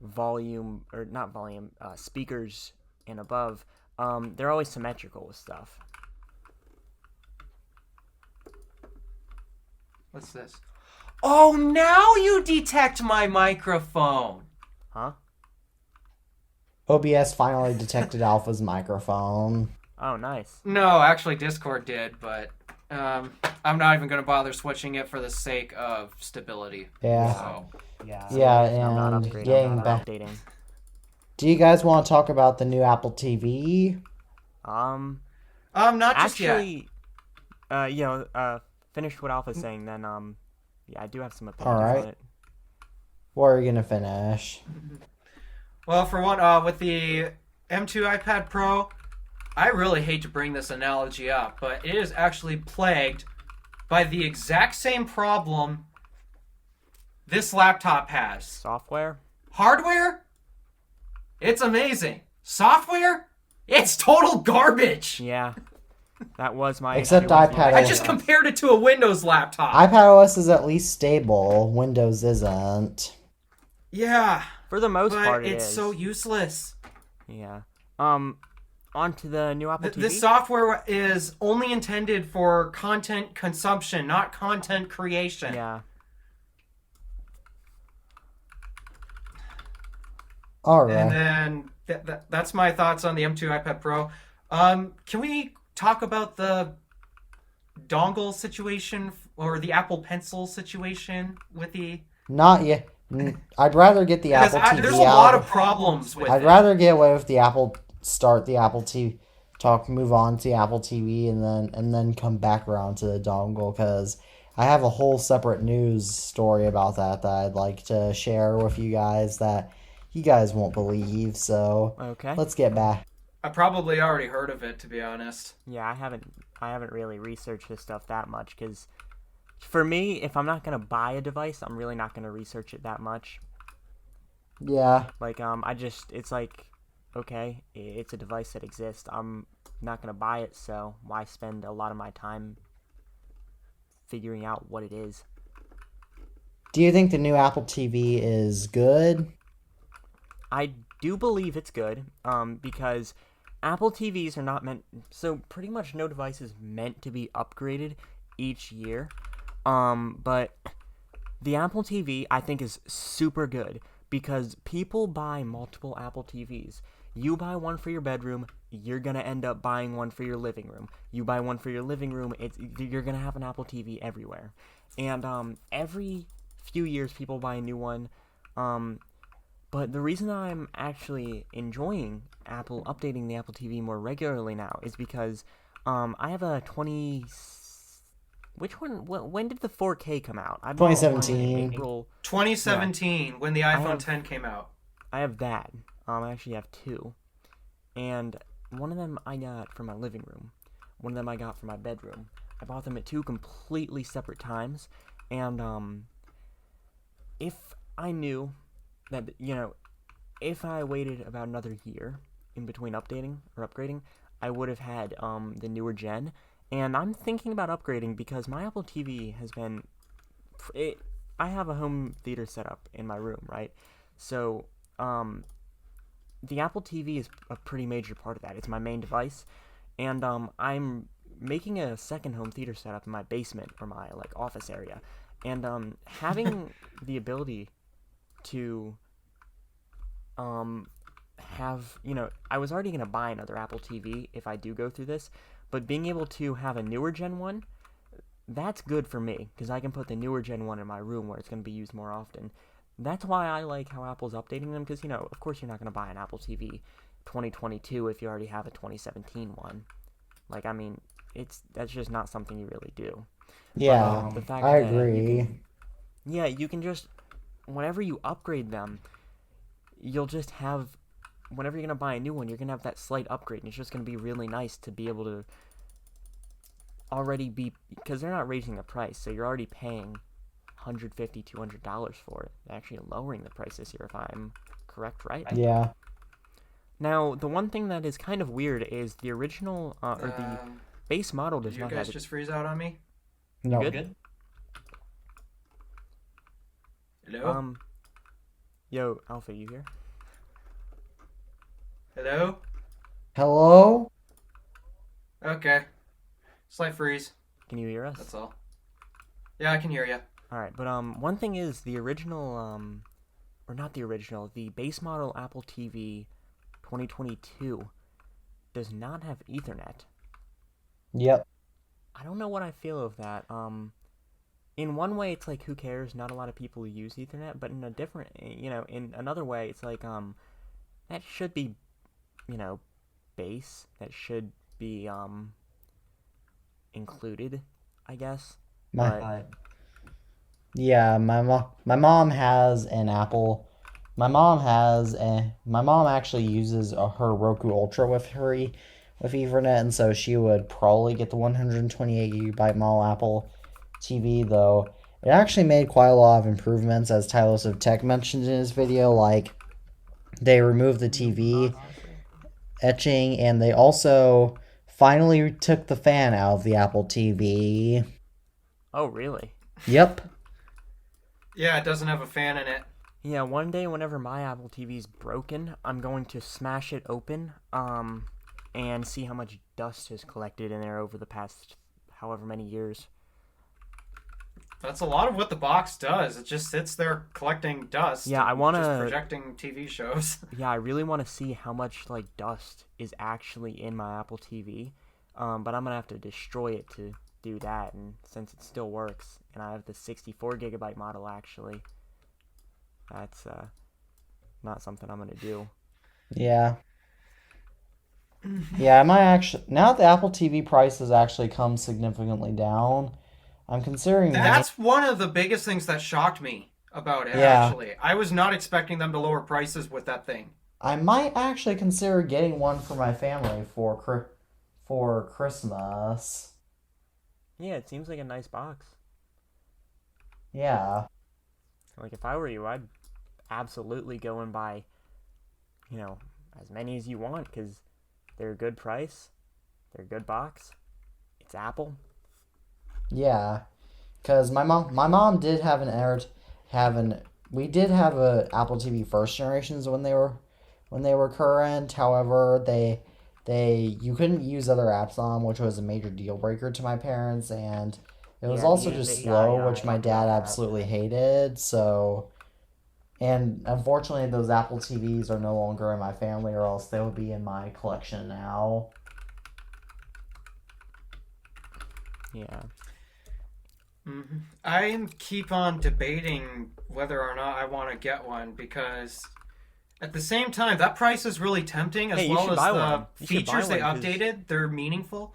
volume, or not volume, speakers and above, they're always symmetrical with stuff. What's this? Oh, now you detect my microphone. Huh? OBS finally detected Alpha's microphone. Oh, nice. No, actually Discord did, but I'm not even going to bother switching it for the sake of stability. Yeah. So. Yeah, I'm not and upgrading, getting I'm not back. updating. Do you guys want to talk about the new Apple TV? Not just actually, yet. Finish what Alpha's saying, then, yeah, I do have some opinions Alright. on it. What are you gonna finish? Well, for one, with the M2 iPad Pro, I really hate to bring this analogy up, but it is actually plagued by the exact same problem this laptop has. Software? Hardware? It's amazing. Software? It's total garbage. Yeah. That was my Except issue with iPad the I OS. just compared it to a Windows laptop. iPad OS is at least stable. Windows isn't. Yeah. For the most But part, it's is. so useless. Yeah. On to the new Apple TV. This software is only intended for content consumption, not content creation. Yeah. Alright. And then that's my thoughts on the M2 iPad Pro. Can we talk about the dongle situation or the Apple Pencil situation with the... Not yet. I'd rather get the Because Apple TV there's out. a lot of problems with I'd it. rather get away with the Apple. Start the Apple TV talk, move on to the Apple TV, and then come back around to the dongle, because I have a whole separate news story about that I'd like to share with you guys that you guys won't believe. So Okay. let's get back. I probably already heard of it, to be honest. Yeah, I haven't really researched this stuff that much, because for me, if I'm not gonna buy a device, I'm really not gonna research it that much. Yeah. Like, it's like, okay, it's a device that exists. I'm not gonna buy it, so why spend a lot of my time figuring out what it is? Do you think the new Apple TV is good? I do believe it's good, because Apple TVs are not meant. So pretty much no device is meant to be upgraded each year. But the Apple TV I think is super good because people buy multiple Apple TVs. You buy one for your bedroom, you're gonna end up buying one for your living room. You buy one for your living room, you're gonna have an Apple TV everywhere. And every few years, people buy a new one. But the reason I'm actually enjoying Apple updating the Apple TV more regularly now is because I have a 20. Which one? When did the 4K come out? I bought one in 2017. April. 2017, when the iPhone have- 10 came out. I have that. I actually have two, and one of them I got for my living room. One of them I got for my bedroom. I bought them at two completely separate times, and if I knew that if I waited about another year in between updating or upgrading, I would have had the newer gen. And I'm thinking about upgrading because my Apple TV has been. I have a home theater set up in my room, right? So the Apple TV is a pretty major part of that. It's my main device, and I'm making a second home theater setup in my basement or my office area, and having the ability to have I was already gonna buy another Apple TV if I do go through this, but being able to have a newer gen one, that's good for me because I can put the newer gen one in my room where it's gonna be used more often. That's why I like how Apple's updating them because of course you're not gonna buy an Apple TV 2022 if you already have a 2017 one. I mean, that's just not something you really do. Yeah, But the fact I that agree. you can just whenever you upgrade them, you'll just have whenever you're gonna buy a new one, you're gonna have that slight upgrade, and it's just gonna be really nice to be able to already be because they're not raising the price, so you're already paying $150, $200 for it. They're actually lowering the price this year, if I'm correct, right? Yeah. Now, the one thing that is kind of weird is the original or the base model Did does you not guys have. just freeze out on me? No. Good? Hello? Yo, Alpha, you here? Hello? Hello? Okay. Slight freeze. Can you hear us? That's all. Yeah, I can hear you. All right, but one thing is the original or not the original, the base model Apple TV 2022 does not have Ethernet. Yep. I don't know what I feel of that. In one way, it's like who cares? Not a lot of people use Ethernet, but in a different, in another way, it's like that should be, base. That should be included, I guess. My my mom has an Apple. My mom actually uses her Roku Ultra with Ethernet, and so she would probably get the 128 gigabyte model Apple TV, though it actually made quite a lot of improvements, as Tylos of Tech mentioned in his video. Like, they removed the TV etching, and they also finally took the fan out of the Apple TV. Oh, really? Yep. Yeah, it doesn't have a fan in it. Yeah, one day whenever my Apple TV's broken, I'm going to smash it open, and see how much dust has collected in there over the past however many years. That's a lot of what the box does. It just sits there collecting dust. Yeah, I and wanna- just projecting TV shows. Yeah, I really want to see how much dust is actually in my Apple TV, but I'm gonna have to destroy it to do that. And since it still works, and I have the 64 gigabyte model actually, that's not something I'm gonna do. Yeah. Yeah, I might actually. Now that the Apple TV price has actually come significantly down, I'm considering. That's one of the biggest things that shocked me about it, Yeah. actually. I was not expecting them to lower prices with that thing. I might actually consider getting one for my family for Christmas. Yeah, it seems like a nice box. Yeah. If I were you, I'd absolutely go and buy, as many as you want because they're a good price, they're a good box. It's Apple. Yeah. Because my mom did have an having we did have a Apple TV first generations when they were current. However, they you couldn't use other apps on 'em, which was a major deal breaker to my parents, and it was Yeah, also just slow, which my talked dad about that. absolutely hated. So, and unfortunately, those Apple TVs are no longer in my family, or else they would be in my collection now. Yeah. I keep on debating whether or not I want to get one because at the same time, that price is really tempting as Hey, you well should as buy the one. You should buy features they one, 'cause- updated. They're meaningful.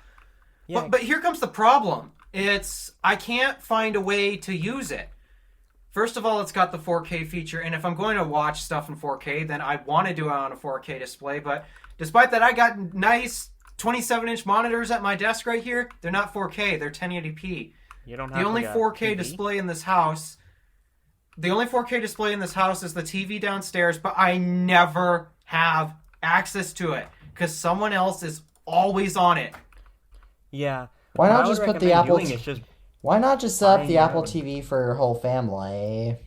Yeah. But here comes the problem. It's I can't find a way to use it. First of all, it's got the 4K feature, and if I'm going to watch stuff in 4K, then I want to do it on a 4K display. But despite that, I got nice 27-inch monitors at my desk right here. They're not 4K, they're 1080p. You don't have The only like a 4K TV? display in this house. The only 4K display in this house is the TV downstairs, but I never have access to it because someone else is always on it. Yeah. Why What not I would just put the recommend Apple doing t- is just, Why not just set up buying the your Apple own. TV for your whole family?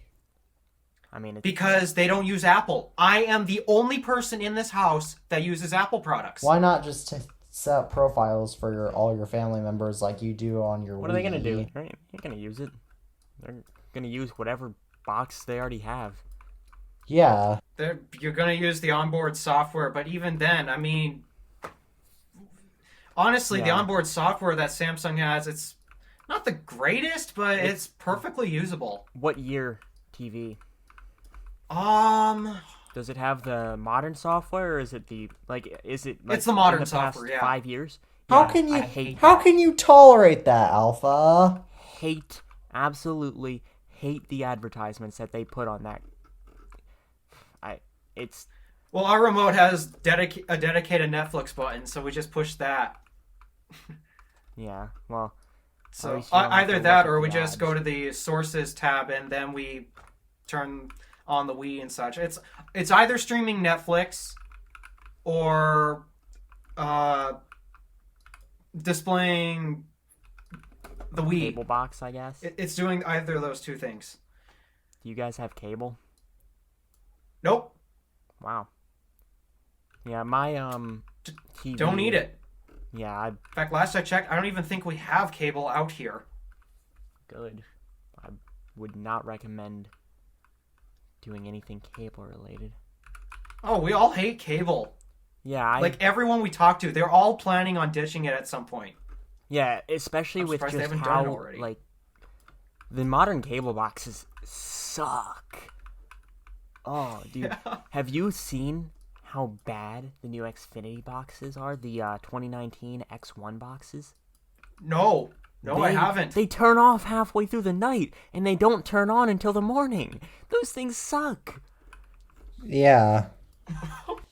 I mean, it's, Because they don't use Apple. I am the only person in this house that uses Apple products. Why not just set up profiles for all your family members like you do on your what are they gonna do? Wii? Right? You're gonna use it. They're gonna use whatever box they already have. Yeah. You're going to use the onboard software, but even then, I mean, honestly, the Yeah. onboard software that Samsung has, it's not the greatest, but it's perfectly usable. What year TV? Um, Does it have the modern software, or is it the Is it? Like, It's the modern in the past software, yeah. 5 years. How Yeah, can you I hate how that. can you tolerate that, Alpha? Hate, absolutely hate the advertisements that they put on that. It's well, our remote has a dedicated Netflix button, so we just push that. yeah. Well, So least you don't have to either look that at or we the just ads. go to the sources tab and then we turn on the Wii and such. It's either streaming Netflix or displaying the Wii. cable box, I guess. It's doing either of those two things. Do you guys have cable? Nope, Wow. Yeah, my TV. don't need it. Yeah, In fact, last I checked, I don't even think we have cable out here. good. I would not recommend doing anything cable related. Oh, we all hate cable. Yeah, Like everyone we talk to, they're all planning on ditching it at some point. yeah, especially I'm with surprised they just haven't done it how already. like the modern cable boxes suck. Oh, dude, have you seen how bad the new Xfinity boxes are? The 2019 X1 boxes. No, I haven't. They turn off halfway through the night, and they don't turn on until the morning. Those things suck. Yeah.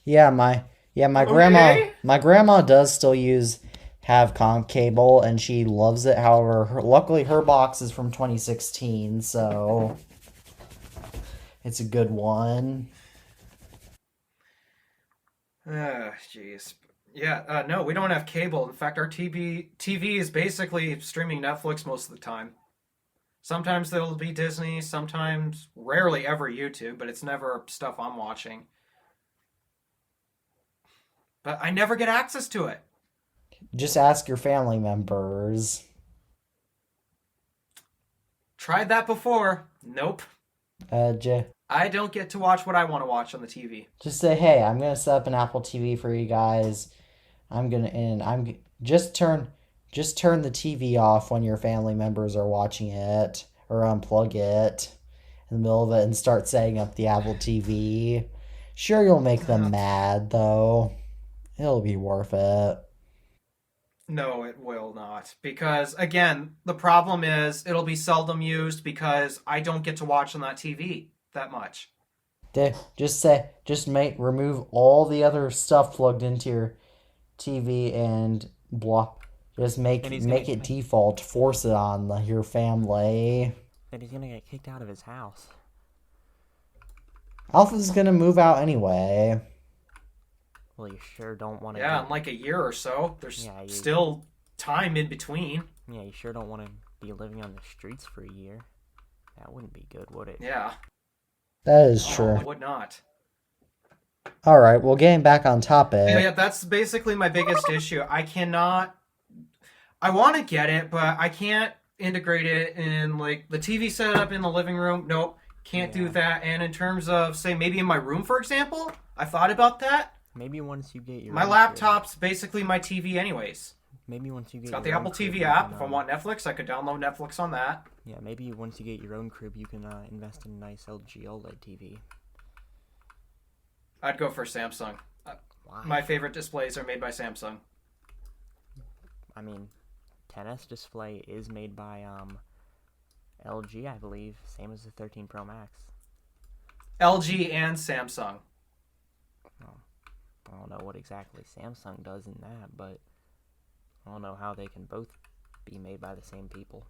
My grandma Okay. my grandma does still have comp cable and she loves it. However, luckily her box is from 2016, so it's a good one. Jeez. Yeah, no, we don't have cable. In fact, our TV is basically streaming Netflix most of the time. Sometimes there'll be Disney, sometimes, rarely ever YouTube, but it's never stuff I'm watching. But I never get access to it. Just ask your family members. Tried that before. Nope. I don't get to watch what I want to watch on the TV. Just say, hey, I'm gonna set up an Apple TV for you guys. Just turn the TV off when your family members are watching it, or unplug it in the middle of it and start setting up the Apple TV. Sure, you'll make them mad though. It'll be worth it. No, it will not. Because, again, the problem is it'll be seldom used because I don't get to watch on that TV that much. Remove all the other stuff plugged into your TV and block. Just make And he's make gonna- it default. Force it on your family. Then he's gonna get kicked out of his house. Alpha's gonna move out anyway. Well, you sure don't want to. Yeah, in like a year or so. There's Yeah, still time in between. Yeah, you sure don't want to be living on the streets for a year. That wouldn't be good, would it? Yeah. That is No, true. it would not. All right, well, getting back on topic. Yeah, that's basically my biggest issue. I want to get it, but I can't integrate it in like the TV setup in the living room. Nope, can't do Yeah. that. And in terms of say maybe in my room, for example, I thought about that. Maybe once you get your My own laptop's basically my TV anyways. crib- maybe once you get It's got the your own Apple crib, TV you app. can, If I want Netflix, I could download Netflix on that. Yeah, maybe once you get your own crib, you can invest in a nice LG OLED TV. I'd go for Samsung. Why? My favorite displays are made by Samsung. I mean, 10S display is made by LG, I believe, same as the 13 Pro Max. LG and Samsung. I don't know what exactly Samsung does in that, but I don't know how they can both be made by the same people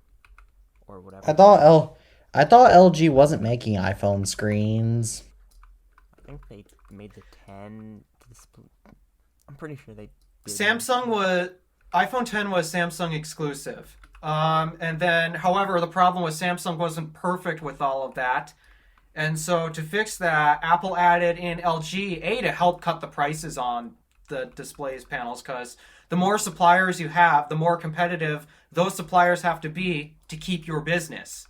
or whatever. I thought LG wasn't making iPhone screens. I think they made the 10 display. I'm pretty sure they did. iPhone 10 was Samsung exclusive. And then, however, the problem was Samsung wasn't perfect with all of that. And so to fix that, Apple added in LG to help cut the prices on the displays panels, because the more suppliers you have, the more competitive those suppliers have to be to keep your business.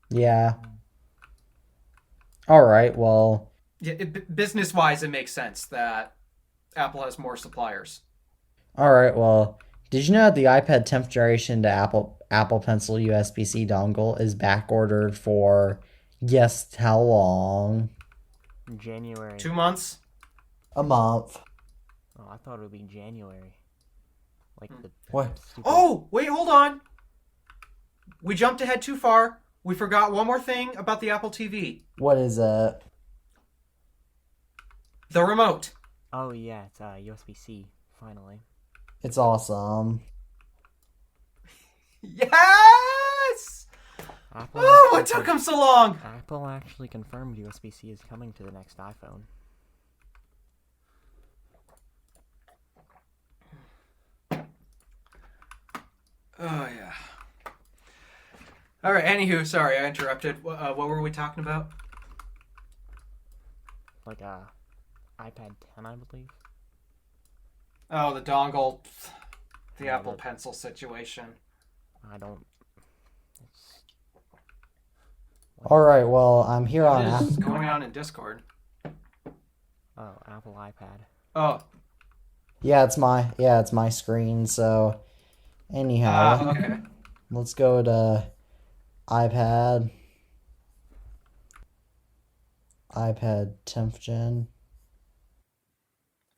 Yeah. All right, well, Yeah, business-wise, it makes sense that Apple has more suppliers. all right, well, did you know that the iPad 10th generation to Apple Pencil USB-C dongle is back ordered for guess how long? January. 2 months? A month. Oh, I thought it would be January. Like the What? stupid- Oh, wait, hold on. We jumped ahead too far. We forgot one more thing about the Apple TV. What is it? The remote. Oh yeah, it's USB-C. Finally. It's awesome. Yes! Apple. Oh, what actually took them so long? Apple actually confirmed USB-C is coming to the next iPhone. Oh, yeah. All right, anywho, sorry, I interrupted. What were we talking about? Like iPad 10, I believe. Oh, the dongle. The Yeah, Apple but- Pencil situation. I don't. It's, All right, well, I'm here on What is Apple. going on in Discord? oh, Apple iPad. Oh, Yeah, it's my screen. So, anyhow, okay. let's go to iPad 10th gen.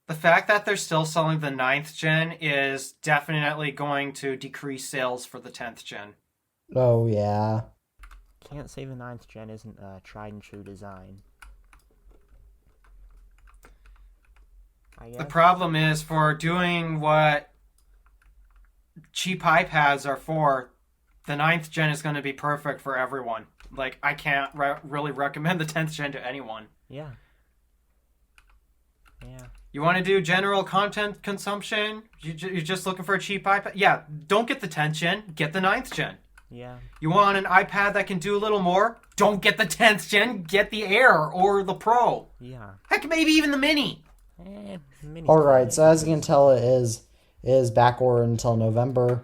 The fact that they're still selling the 9th gen is definitely going to decrease sales for the 10th gen. Oh yeah. Can't say the 9th gen isn't a tried and true design. I guess. The problem is for doing what cheap iPads are for, the 9th gen is going to be perfect for everyone. Like, I can't really recommend the 10th gen to anyone. Yeah. Yeah. You want to do general content consumption? You're just looking for a cheap iPad? Yeah, don't get the 10th gen, get the 9th gen. Yeah. You want an iPad that can do a little more? Don't get the 10th gen, get the Air or the Pro. Yeah. Heck, maybe even the Mini. Mini's All right. fine. So as you can tell, it is back ordered until November.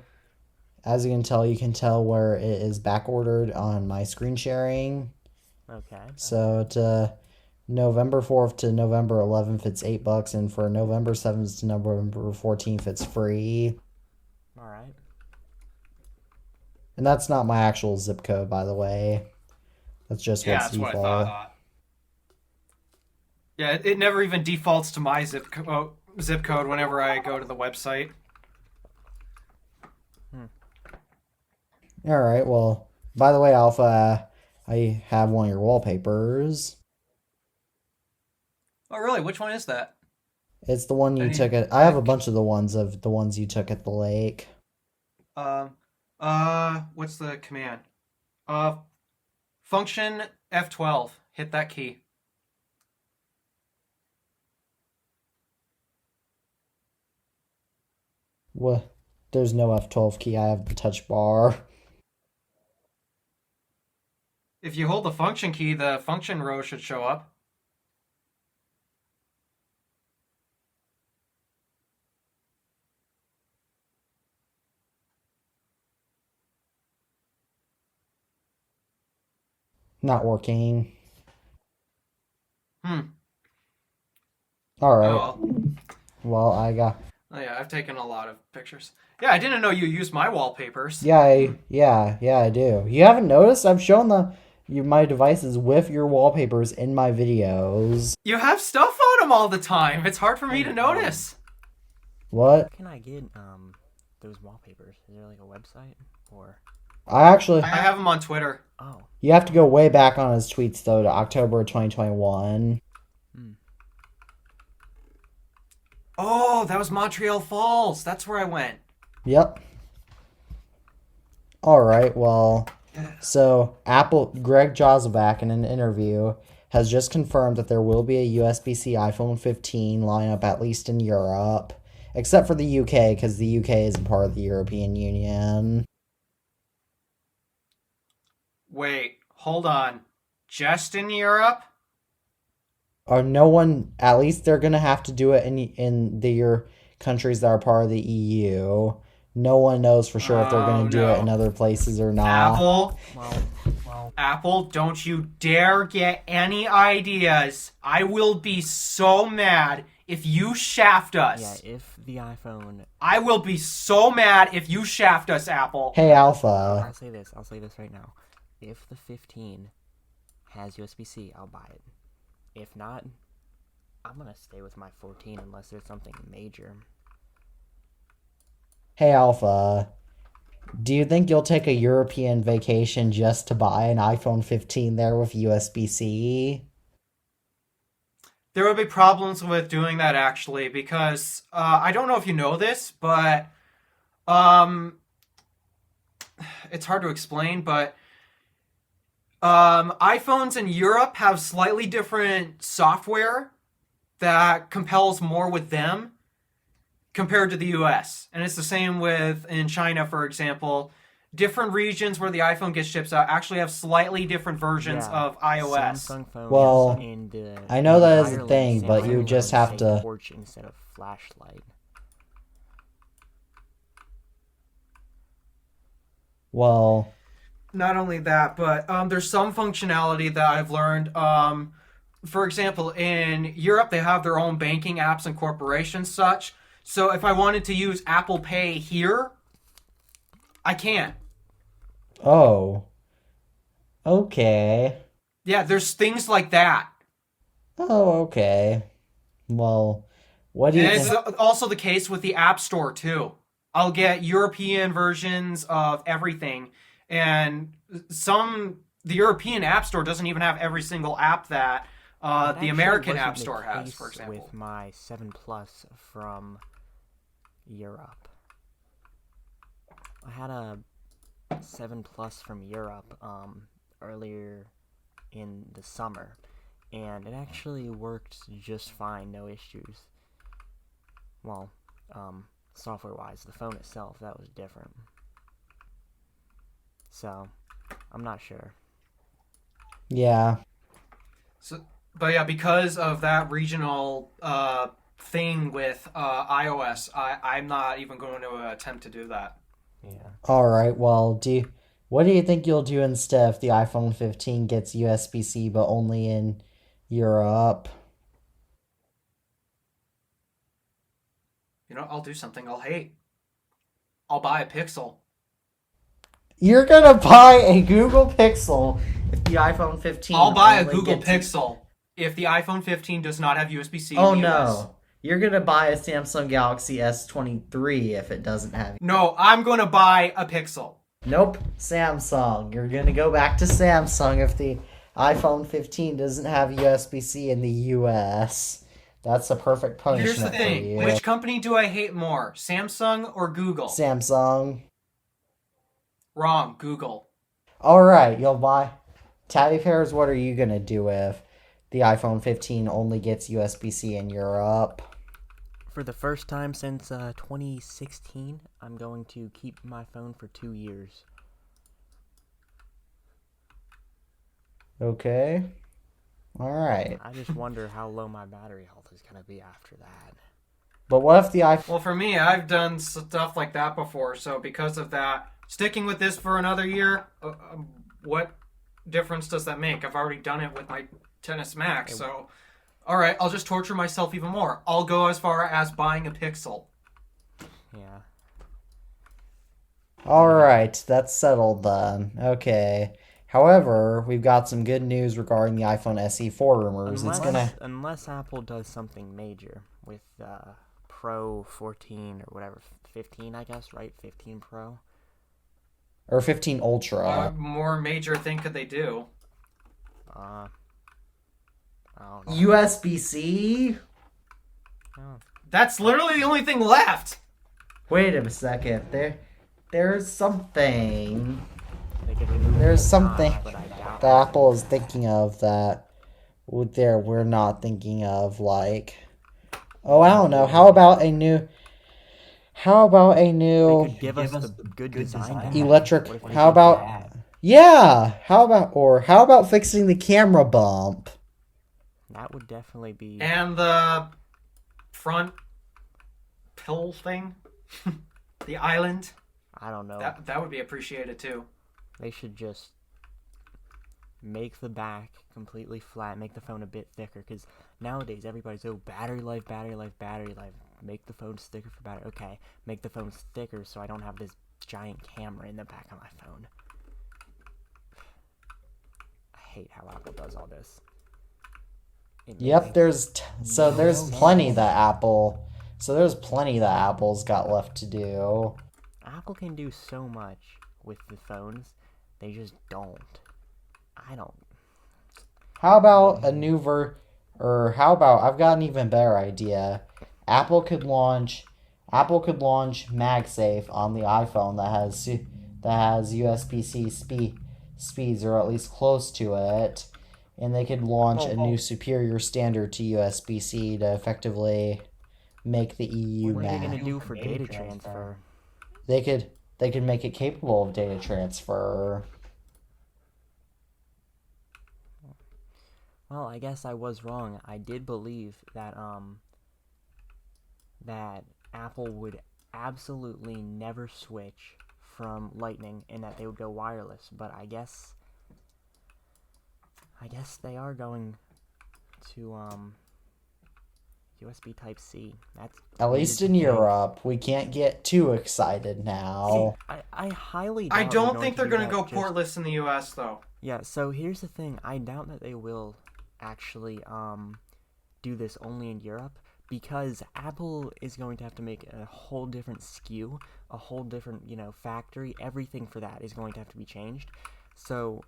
As you can tell where it is back ordered on my screen sharing. Okay. So to November 4th to November 11th, it's $8, and for November 7th to November 14th, it's free. All right. And that's not my actual zip code, by the way. That's just what's that's what I default. thought. Yeah, it never even defaults to my zip code whenever I go to the website. All right. Well, by the way, Alpha, I have one of your wallpapers. Oh, really? Which one is that? It's the one you Any- took at. I have a bunch of the ones you took at the lake. What's the command? Function F12. Hit that key. What? There's no F12 key. I have the touch bar. If you hold the function key, the function row should show up. Not working. Hmm. All right. Oh, Well, I got. oh yeah, I've taken a lot of pictures. Yeah, I didn't know you used my wallpapers. Yeah, I do. You haven't noticed? I've shown my devices with your wallpapers in my videos. You have stuff on them all the time. It's hard for me to notice. What? Can I get those wallpapers? Is there like a website or? I actually. I have them on Twitter. Oh. You have to go way back on his tweets though to October 2021. Oh, that was Montreal Falls. That's where I went. Yep. All right. Well, so Greg Josvac in an interview has just confirmed that there will be a USB-C iPhone 15 lineup at least in Europe, except for the UK because the UK isn't part of the European Union. Wait, hold on. Just in Europe? Or no one, at least they're gonna have to do it in your countries that are part of the EU. No one knows for sure if they're gonna do it in other places or not. Apple, Well. Apple, don't you dare get any ideas. I will be so mad if you shaft us. Yeah, if the iPhone. I will be so mad if you shaft us, Apple. Hey Alpha. I'll say this right now. If the 15 has USB-C, I'll buy it. If not, I'm gonna stay with my 14 unless there's something major. Hey Alpha. Do you think you'll take a European vacation just to buy an iPhone 15 there with USB-C? There would be problems with doing that actually because I don't know if you know this, but it's hard to explain, but iPhones in Europe have slightly different software that compels more with them compared to the US. And it's the same with in China, for example. Different regions where the iPhone gets shipped out actually have slightly different versions of iOS. Samsung phones Well, and, I know that is a Ireland, thing, but you Samsung just phones have say to... torch instead of flashlight. Well... Not only that, but there's some functionality that I've learned. For example, in Europe, they have their own banking apps and corporations such. So if I wanted to use Apple Pay here, I can't. Oh. Okay. Yeah, there's things like that. Oh, okay. Well, what do you And it's think? also the case with the App Store, too. I'll get European versions of everything. And the European App Store doesn't even have every single app that the American App Store has, for example. With my 7 Plus from Europe. I had a 7 Plus from Europe earlier in the summer, and it actually worked just fine, no issues. Well, software-wise, the phone itself, that was different. So, I'm not sure. Yeah. But yeah, because of that regional thing with iOS, I'm not even going to attempt to do that. Yeah. All right. Well, what do you think you'll do instead if the iPhone 15 gets USB-C but only in Europe? You know, I'll do something I'll hate. I'll buy a Pixel. You're gonna buy a Google Pixel if the iPhone 15. I'll buy a only Google gets- Pixel if the iPhone 15 does not have USB-C. Oh in the US. no. You're gonna buy a Samsung Galaxy S23 if it doesn't have. No, I'm going to buy a Pixel. Nope, Samsung. You're gonna go back to Samsung if the iPhone 15 doesn't have USB-C in the US. That's a perfect punishment Here's the thing. for you. Which company do I hate more, Samsung or Google? Samsung. Wrong, Google. All right, you'll buy. Tabby Pears, what are you gonna do if the iPhone 15 only gets USB-C in Europe? For the first time since 2016, I'm going to keep my phone for 2 years. Okay. All right. I just wonder how low my battery health is gonna be after that. But what if the iPhone? Well, for me, I've done stuff like that before, so because of that, sticking with this for another year, what difference does that make? I've already done it with my Tennis Max, so all right, I'll just torture myself even more. I'll go as far as buying a Pixel. Yeah. All right, that's settled then. Okay. However, we've got some good news regarding the iPhone SE 4 rumors. Unless Apple does something major with Pro 14 or whatever, 15, I guess, right? 15 Pro. Or 15 Ultra. What more major thing could they do? I don't know. USB-C? Oh. That's literally the only thing left. Wait a second. There's something. They could remove There's the something notch, but I doubt that Apple is thinking of that we're not thinking of, like, oh, I don't know. How about a new They could give us the good design. electric? What if they How did about that? yeah? How about fixing the camera bump? That would definitely be. And the front pill thing, the island. I don't know. That would be appreciated too. They should just make the back completely flat, make the phone a bit thicker, because nowadays everybody's, battery life, battery life, battery life. Make the phone thicker for battery. Okay, make the phone thicker so I don't have this giant camera in the back of my phone. I hate how Apple does all this. Yep, there's plenty that Apple's got left to do. Apple can do so much with the phones, they just don't. I don't. How about how about I've got an even better idea. Apple could launch MagSafe on the iPhone that has USB-C speeds, or at least close to it, and they could launch a new superior standard to USB-C to effectively make the EU What are they Mag. gonna do for data transfer? They could make it capable of data transfer. Well, I guess I was wrong. I did believe that that Apple would absolutely never switch from Lightning and that they would go wireless, but I guess they are going to USB Type C. That's At least in Europe. We can't get too excited now. I highly doubt I don't they're think going they're to going do to that go portless in the US though. Yeah, so here's the thing. I doubt that they will actually do this only in Europe, because Apple is going to have to make a whole different SKU, a whole different, factory. Everything for that is going to have to be changed. So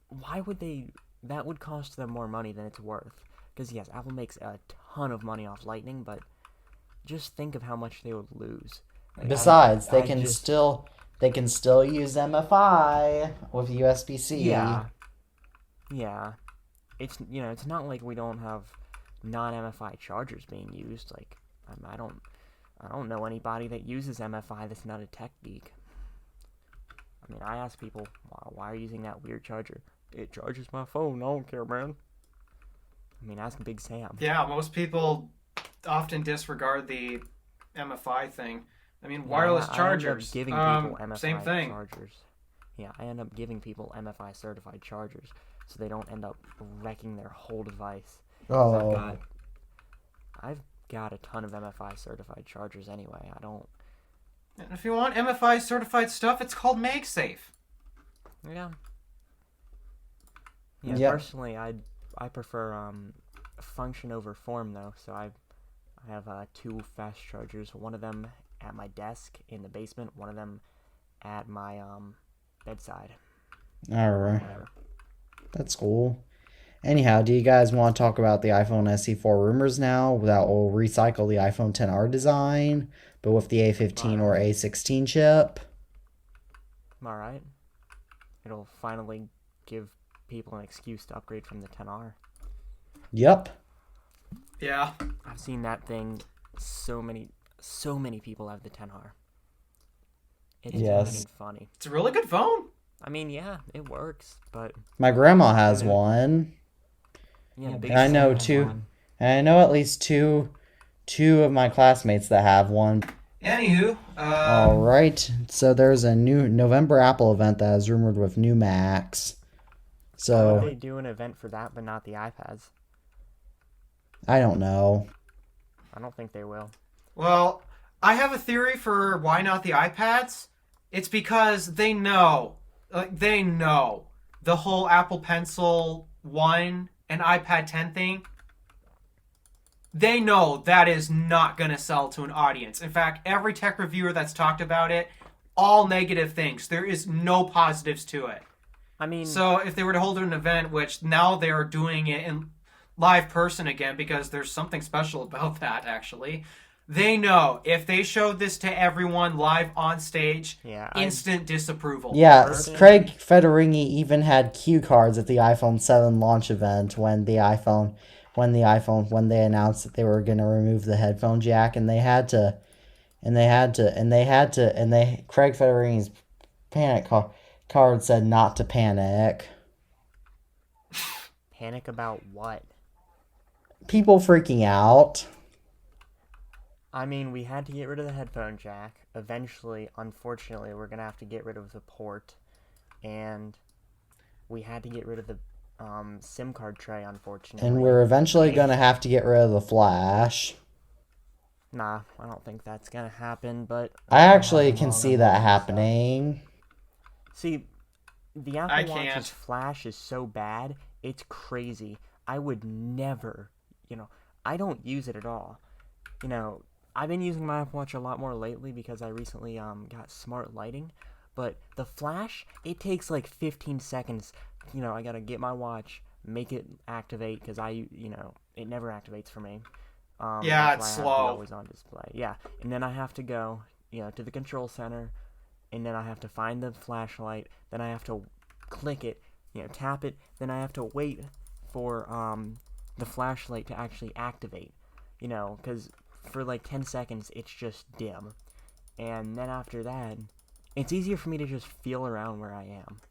why would they? That would cost them more money than it's worth. Because yes, Apple makes a ton of money off Lightning, but just think of how much they would lose. Besides, they can still use MFI with USB-C. Yeah. It's not like we don't have non-MFI chargers being used. Like, I don't know anybody that uses MFI that's not a tech geek. I mean, I ask people, why are you using that weird charger? It charges my phone. I don't care, man. I mean, ask Big Sam. Yeah, most people often disregard the MFI thing. I mean, wireless chargers. I end up giving people MFI same thing. chargers. Yeah, I end up giving people MFI certified chargers, so they don't end up wrecking their whole device. Oh. I've got a ton of MFI certified chargers anyway. I don't. And if you want MFI certified stuff, it's called MagSafe. Yeah. Yep. Personally, I prefer function over form though. So I have 2 fast chargers. One of them at my desk in the basement. One of them at my bedside. All right. Whatever. That's cool. Anyhow, do you guys want to talk about the iPhone SE4 rumors now? That will recycle the iPhone XR design, but with the A15 or A16 chip. Am I right? It'll finally give people an excuse to upgrade from the XR. Yep. Yeah. I've seen that thing. So many people have the XR. It's Yes. fucking funny. It's a really good phone. I mean, yeah, it works, but My grandma has one. yeah, big And I know screen two. one. And I know at least two of my classmates that have one. Anywho, All right. So there's a new November Apple event that is rumored with new Macs. Why would So they do an event for that, but not the iPads? I don't know. I don't think they will. well, I have a theory for why not the iPads. It's because they know the whole Apple Pencil 1 and iPad 10 thing. They know that is not going to sell to an audience. In fact, every tech reviewer that's talked about it, all negative things. There is no positives to it. I mean, So if they were to hold an event, which now they are doing it in live person again because there's something special about that actually. They know if they showed this to everyone live on stage, yeah, instant disapproval. Yeah, Personally- Craig Federighi even had cue cards at the iPhone 7 launch event when they announced that they were going to remove the headphone jack, and Craig Federighi's panic card said not to panic. panic about what? People freaking out. I mean, we had to get rid of the headphone jack. Eventually, unfortunately, we're going to have to get rid of the port. And we had to get rid of the SIM card tray, unfortunately. And we're eventually going to have to get rid of the flash. Nah, I don't think that's going to happen, but... I actually can see that happening. See, the I Apple Watch's can't. flash is so bad, it's crazy. I would never, I don't use it at all. I've been using my Apple Watch a lot more lately because I recently got smart lighting. But the flash, it takes like 15 seconds. I gotta get my watch, make it activate because it never activates for me. Yeah, that's it's why I have the slow. always on display. Yeah, and then I have to go, to the control center, and then I have to find the flashlight. Then I have to click it, tap it. Then I have to wait for the flashlight to actually activate. Because for like 10 seconds it's just dim, and then after that, it's easier for me to just feel around where I am.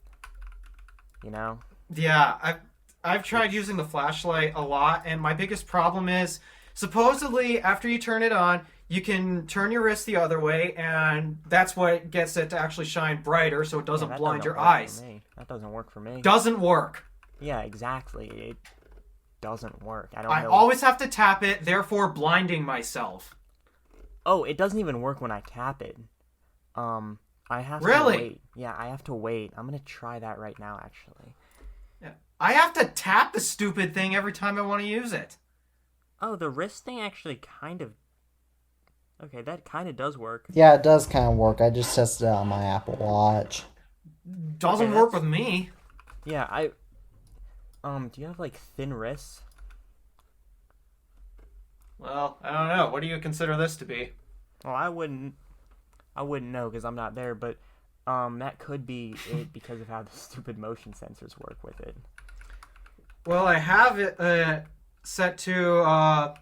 Yeah, I've tried using the flashlight a lot, and my biggest problem is supposedly after you turn it on, you can turn your wrist the other way, and that's what gets it to actually shine brighter, so it doesn't that blind doesn't your work for eyes. me. That doesn't work for me. Doesn't work. Yeah, exactly. It doesn't work. I don't I know. always have to tap it, therefore blinding myself. Oh, it doesn't even work when I tap it. I have Really? to wait. Yeah, I have to wait. I'm gonna try that right now, actually. Yeah. I have to tap the stupid thing every time I want to use it. Oh, the wrist thing actually kind of... Okay, that kind of does work. Yeah, it does kind of work. I just tested it on my Apple Watch. Doesn't Okay, work that's- with me. Yeah, do you have, like, thin wrists? Well, I don't know. What do you consider this to be? Well, I wouldn't know because I'm not there, but that could be it because of how the stupid motion sensors work with it. Well, I have it set to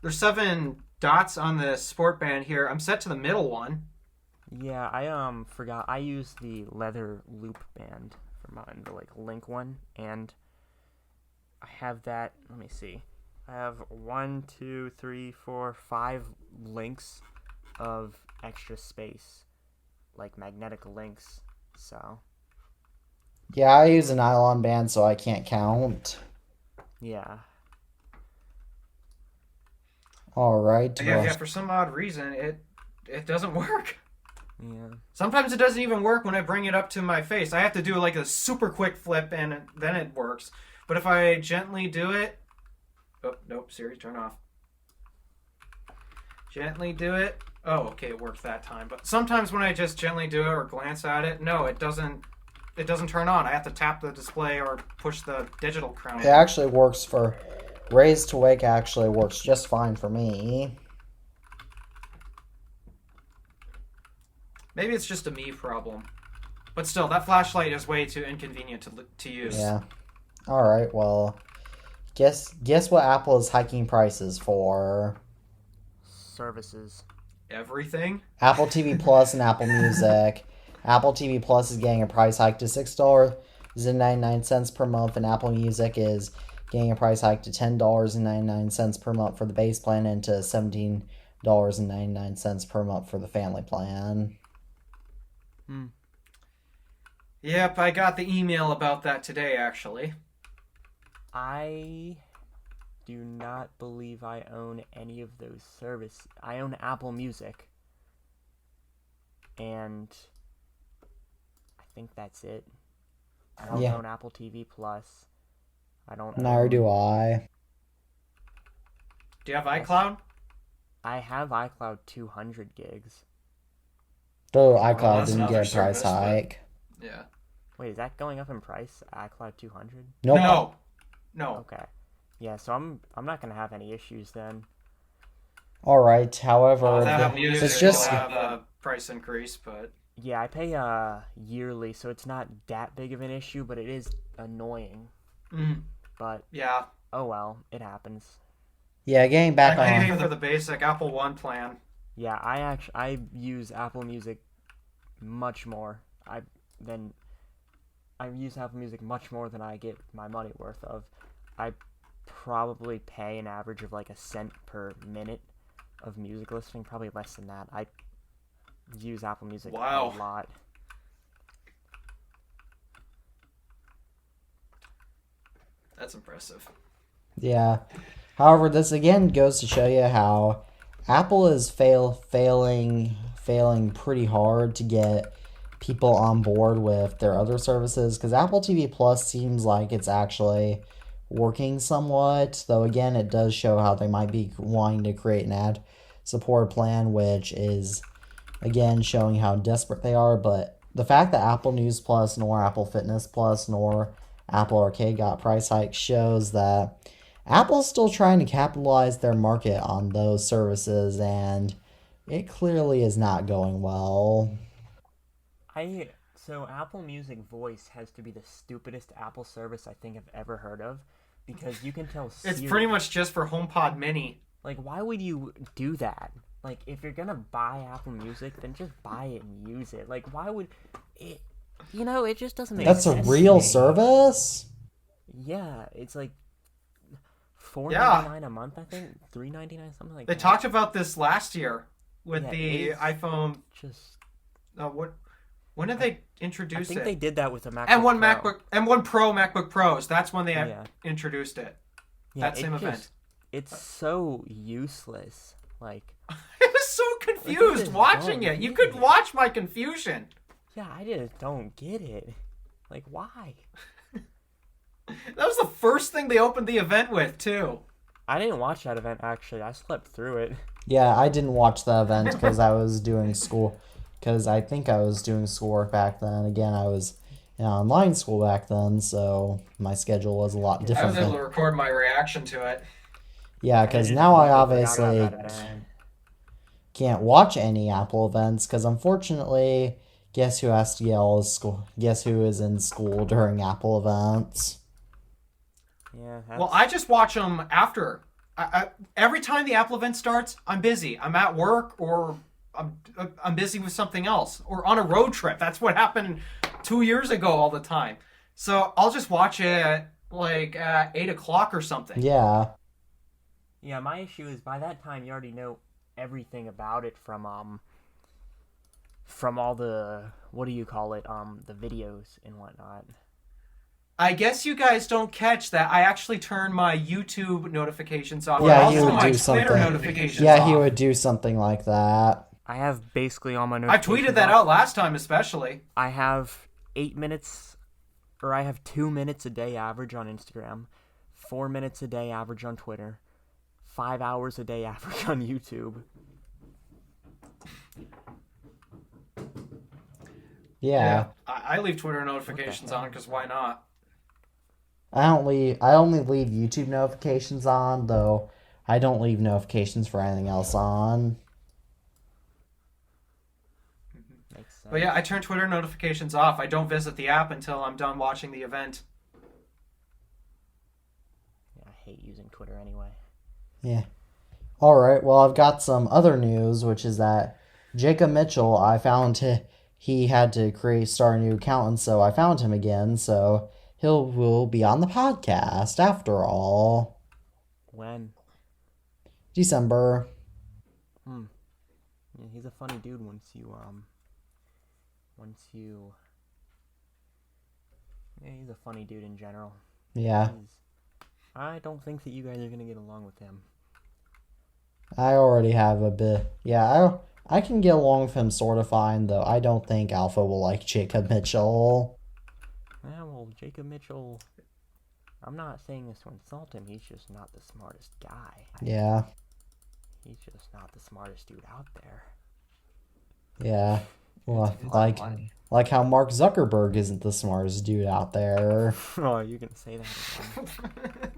there's 7 dots on the sport band here. I'm set to the middle one. Yeah, I forgot. I used the leather loop band for mine, the like Link one, and I have that. Let me see. I have 1, 2, 3, 4, 5 links of extra space, like magnetic links. So Yeah, I use a nylon band, so I can't count. yeah. All right. Yeah, for some odd reason, it doesn't work. Yeah. Sometimes it doesn't even work when I bring it up to my face. I have to do like a super quick flip, and then it works. But if I gently do it... Oh, nope, Siri, turn off. Gently do it. Oh, okay, it worked that time. But sometimes when I just gently do it or glance at it, no, it doesn't turn on. I have to tap the display or push the digital crown. It actually works for... Raise to wake actually works just fine for me. Maybe it's just a me problem. But still, that flashlight is way too inconvenient to use. Yeah. All right. Well, guess what Apple is hiking prices for? Services. Everything? Apple TV Plus and Apple Music. Apple TV Plus is getting a price hike to $6.99 per month, and Apple Music is getting a price hike to $10.99 per month for the base plan and to $17.99 per month for the family plan. Yep, I got the email about that today, actually. I do not believe I own any of those services. I own Apple Music. And I think that's it. I don't own Apple TV Plus. I don't Neither do I. Do you have iCloud? I have iCloud 200 gigs. Though iCloud that's didn't another get a price service, but- hike. Yeah. Wait, is that going up in price? iCloud 200? Nope. No. Okay. Yeah, so I'm not gonna have any issues then. All right. However, That the- music it's just will have a price increase, but Yeah, I pay yearly, so it's not that big of an issue, but it is annoying. But yeah. oh well, it happens. yeah. Getting back I on. pay for the basic Apple One plan. Yeah, I use Apple Music much more. I use Apple Music much more than I get my money worth of. I probably pay an average of like $0.01 per minute of music listening, probably less than that. I use Apple Music a lot. That's impressive. Yeah. However, this again goes to show you how Apple is failing pretty hard to get people on board with their other services, because Apple TV Plus seems like it's actually working somewhat, though again it does show how they might be wanting to create an ad support plan, which is again showing how desperate they are. But the fact that Apple News Plus nor Apple Fitness Plus nor Apple Arcade got price hikes shows that Apple's still trying to capitalize their market on those services, and it clearly is not going well. So Apple Music Voice has to be the stupidest Apple service I think I've ever heard of, because you can tell Siri, It's pretty much just for HomePod Mini. like, why would you do that? Like, if you're gonna buy Apple Music, then just buy it and use it. Like, why would it? It just doesn't make That's a sense. real service? Yeah, it's like $4.99 a month, I think. $3.99, something like They that. talked about this last year with Yeah, the it is iPhone. Just, When did they introduce I think it? they did that with the MacBook M1 Pro. MacBook, M1 Pro MacBook Pros. That's when they Yeah. introduced it. Yeah, that same event. It's so useless. Like, I was so confused just watching don't it. You get could it. watch my confusion. yeah, I just don't get it. Like, why? That was the first thing they opened the event with, too. I didn't watch that event, actually. I slept through it. Yeah, I didn't watch the event because I was doing school. Because I think I was doing schoolwork back then. Again, I was in online school back then, so my schedule was a lot I different. was able to record my reaction to it. Yeah, because now I obviously can't watch any Apple events, because unfortunately, guess who has to get all his school? Guess who is in school during Apple events? Yeah. Well, I just watch them after. Every time the Apple event starts, I'm busy. I'm at work, or I'm busy with something else, or on a road trip. That's what happened 2 years ago all the time. So I'll just watch it like at 8 o'clock or something. Yeah. Yeah, my issue is by that time you already know everything about it from all the, what do you call it, the videos and whatnot. I guess you guys don't catch that I actually turn my YouTube notifications off. Yeah, and he also would my do Twitter something. notifications Yeah, off. he would do something like that. I have basically all my I notifications tweeted that off. out last time, especially. I have 8 minutes, or I have 2 minutes a day average on Instagram, 4 minutes a day average on Twitter, 5 hours a day average on YouTube. Yeah. I leave Twitter notifications on because why not? I only leave YouTube notifications on, though I don't leave notifications for anything else on. Makes sense. But yeah, I turn Twitter notifications off. I don't visit the app until I'm done watching the event. Yeah, I hate using Twitter anyway. Yeah. Alright, well, I've got some other news, which is that Jacob Mitchell, I found he had to start a new account, and so I found him again. So will be on the podcast after all. When? December. Yeah, he's a funny dude once you yeah, he's a funny dude in general. Yeah. I don't think that you guys are gonna get along with him. I already have a bit. Yeah, I can get along with him sort of fine, though I don't think Alpha will like Jacob Mitchell. Yeah, well, Jacob Mitchell, I'm not saying this to insult him, he's just not the smartest guy. Yeah. He's just not the smartest dude out there. Yeah. Well, like how Mark Zuckerberg isn't the smartest dude out there. Oh, you can say that again.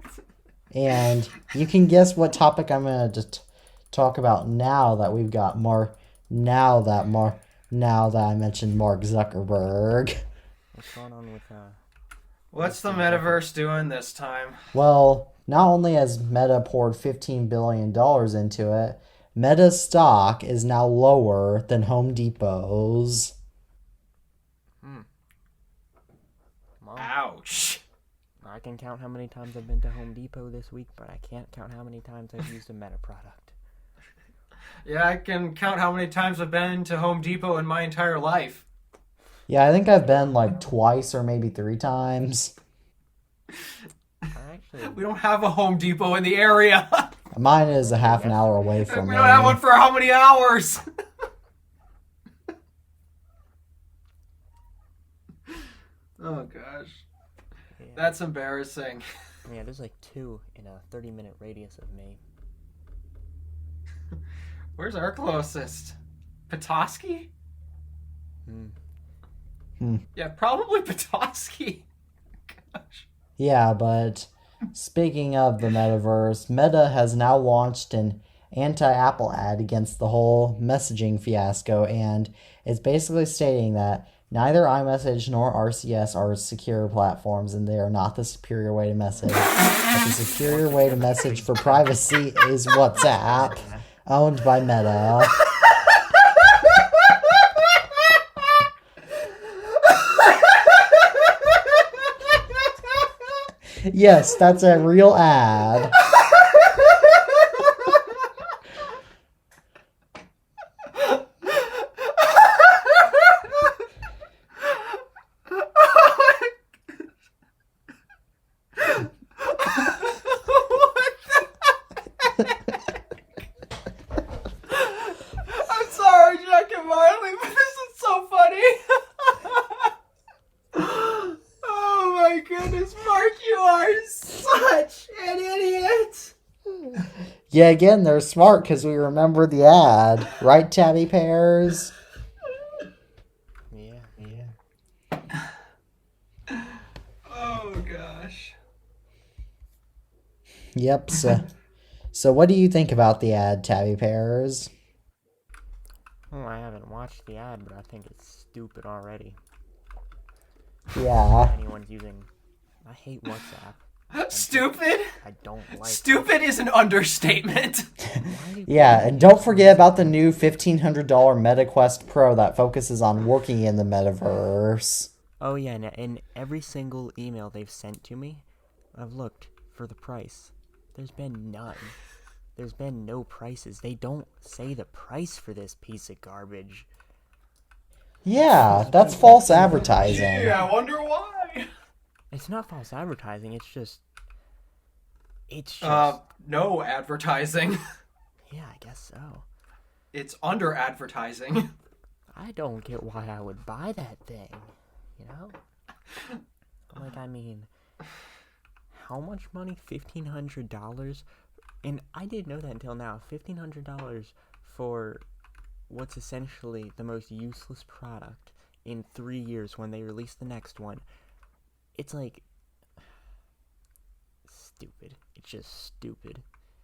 And you can guess what topic I'm gonna just talk about now that we've got now that I mentioned Mark Zuckerberg. What's going on with What's the metaverse doing this time? Well, not only has Meta poured $15 billion into it, Meta's stock is now lower than Home Depot's. Well, Ouch. I can count how many times I've been to Home Depot this week, but I can't count how many times I've used a Meta product. Yeah, I can count how many times I've been to Home Depot in my entire life. Yeah, I think I've been like twice or maybe 3 times. We don't have a Home Depot in the area. Mine is a half an hour away from We me. don't have one for how many hours? Oh, gosh. Yeah. That's embarrassing. Yeah, there's like 2 in a 30-minute radius of me. Where's our closest? Petoskey? Yeah, probably Petoskey. Gosh. Yeah, but speaking of the metaverse, Meta has now launched an anti-Apple ad against the whole messaging fiasco, and it's basically stating that neither iMessage nor RCS are secure platforms, and they are not the superior way to message. But the superior way to message for privacy is WhatsApp, owned by Meta. Yes, that's a real ad. I'm sorry, Jack and Marley, but this is so funny. Oh my goodness, Mark, you are such an idiot. Yeah, again, they're smart because we remember the ad. Right, Tabby Pears? Yeah. Oh gosh. Yep, so what do you think about the ad, Tabby Pears? Oh, I haven't watched the ad, but I think it's stupid already. Yeah. Anyone's using... I hate WhatsApp. Stupid? I don't like Stupid is an understatement. Yeah, and don't forget about the new $1,500 MetaQuest Pro that focuses on working in the metaverse. Oh yeah, and in every single email they've sent to me, I've looked for the price. There's been none. There's been no prices. They don't say the price for this piece of garbage. Yeah, that's false advertising. Gee, I wonder why. It's not false advertising, it's just... No advertising. Yeah, I guess so. It's under advertising. I don't get why I would buy that thing, you know? Like, I mean, how much money? $1,500? And I didn't know that until now. $1,500 for what's essentially the most useless product in 3 years when they release the next one. It's like... stupid. It's just stupid.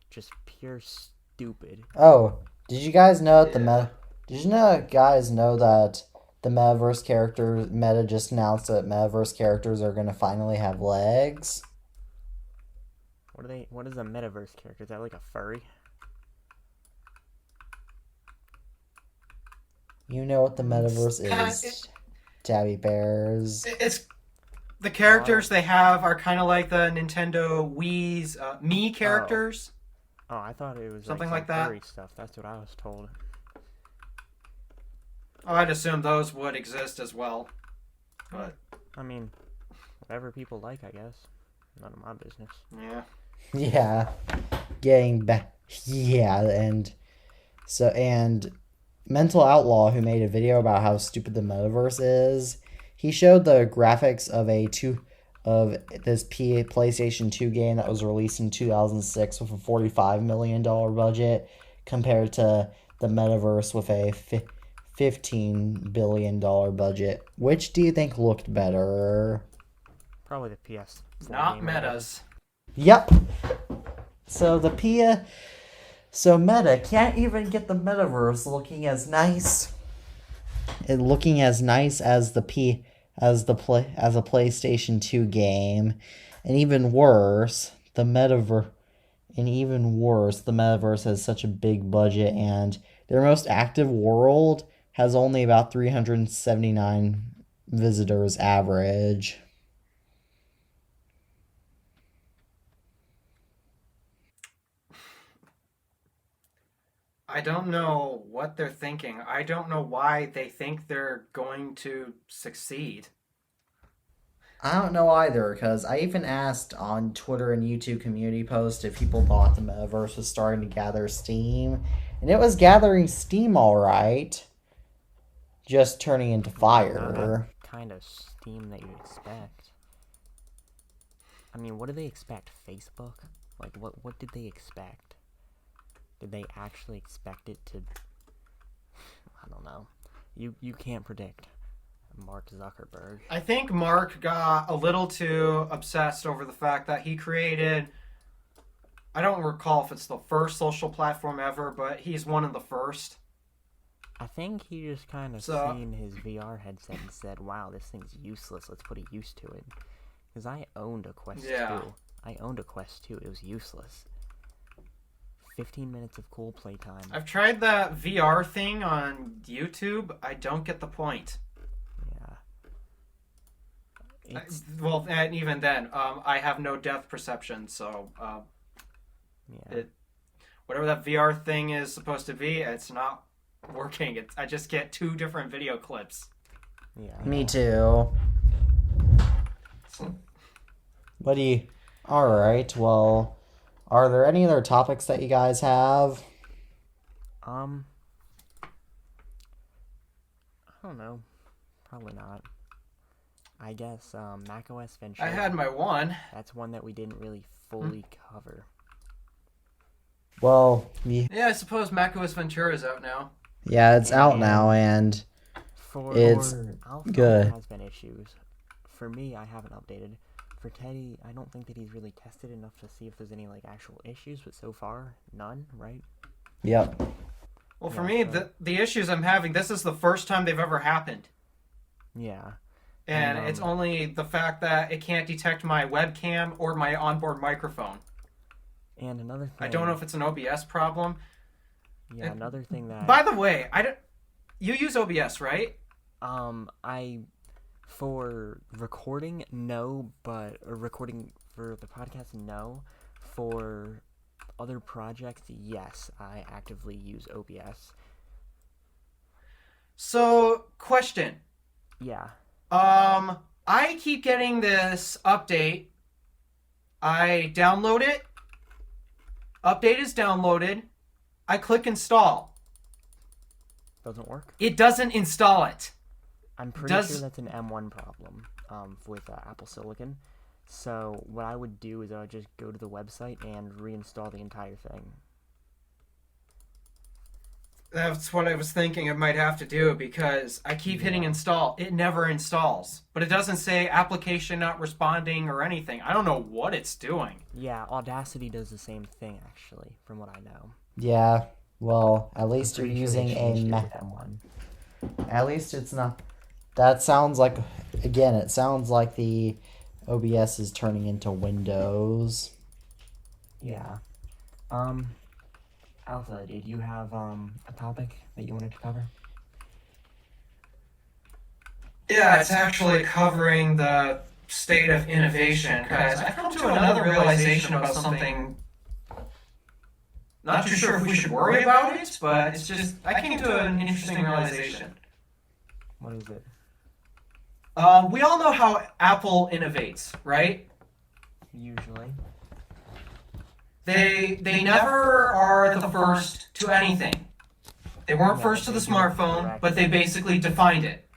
Just pure stupid. Oh, did you guys know that Did you guys know that the Metaverse character Meta just announced that Metaverse characters are going to finally have legs? What is a metaverse character? Is that like a furry? You know what the metaverse kinda- is, Tabby Bears. It's the characters they have are kind of like the Nintendo Wii's Mii characters. Oh, I thought it was Something like like that. furry stuff. That's what I was told. Oh, I'd assume those would exist as well. But I mean, whatever people like, I guess. None of my business. yeah. Yeah, getting back. Yeah, and Mental Outlaw, who made a video about how stupid the metaverse is, he showed the graphics of this PlayStation 2 game that was released in 2006 with a $45 million budget compared to the metaverse with a $15 billion budget. Which do you think looked better? Probably the PS4 Not game, I guess. metas. Yep. So Meta can't even get the metaverse looking as nice as a PlayStation 2 game, and even worse, the metaverse has such a big budget, and their most active world has only about 379 visitors average. I don't know what they're thinking. I don't know why they think they're going to succeed. I don't know either, because I even asked on Twitter and YouTube community posts if people thought the metaverse was starting to gather steam, and it was gathering steam all right, just turning into Not fire. that kind of steam that you expect. I mean, what do they expect? Facebook? Like, what did they expect? Did they actually expect it to... I don't know. You can't predict Mark Zuckerberg. I think Mark got a little too obsessed over the fact that he created... I don't recall if it's the first social platform ever, but he's one of the first. I think he just kind of seen his VR headset and said, wow, this thing's useless. Let's put a use to it. Because I owned a Quest 2. I owned a Quest 2. It was useless. 15 minutes of cool playtime. I've tried that VR thing on YouTube. I don't get the point. Yeah. Well, and even then, I have no depth perception, so Yeah. whatever that VR thing is supposed to be, it's not working. I just get two different video clips. Yeah. Me too. Alright, well, are there any other topics that you guys have? I don't know. Probably not. I guess macOS Ventura. I had my one. That's one that we didn't really fully cover. Well, Yeah, I suppose macOS Ventura is out now. yeah, it's out now, and It's Alpha good. has been issues. For me, I haven't updated. For Teddy, I don't think that he's really tested enough to see if there's any like actual issues, but so far, none, right? yep. Well, for Yeah, me, so- the issues I'm having, this is the first time they've ever happened. Yeah. And it's only the fact that it can't detect my webcam or my onboard microphone. And another thing. I don't know if it's an OBS problem. Yeah, another thing that. By the way, you use OBS, right? For recording, no, but recording for the podcast, no. For other projects, yes, I actively use OBS. So, question. Yeah. I keep getting this update. I download it. Update is downloaded. I click install. Doesn't work? It doesn't install it. I'm pretty sure that's an M1 problem with Apple Silicon. So what I would do is I would just go to the website and reinstall the entire thing. That's what I was thinking I might have to do because I keep hitting install. It never installs. But it doesn't say application not responding or anything. I don't know what it's doing. Yeah, Audacity does the same thing, actually, from what I know. Yeah. Well, at least you're Pretty sure they using a changed it Mac. with M1. At least it's not. That sounds like, again, it sounds like the OBS is turning into Windows. Yeah. Alpha, did you have a topic that you wanted to cover? Yeah, it's actually covering the state of innovation because I've come to another realization about something. Not too sure if we should worry about it, but it's just I came to an interesting realization. What is it? We all know how Apple innovates, right? Usually. They never are the first to anything. They weren't Yeah, first to they the do it smartphone, correct. but they basically defined it.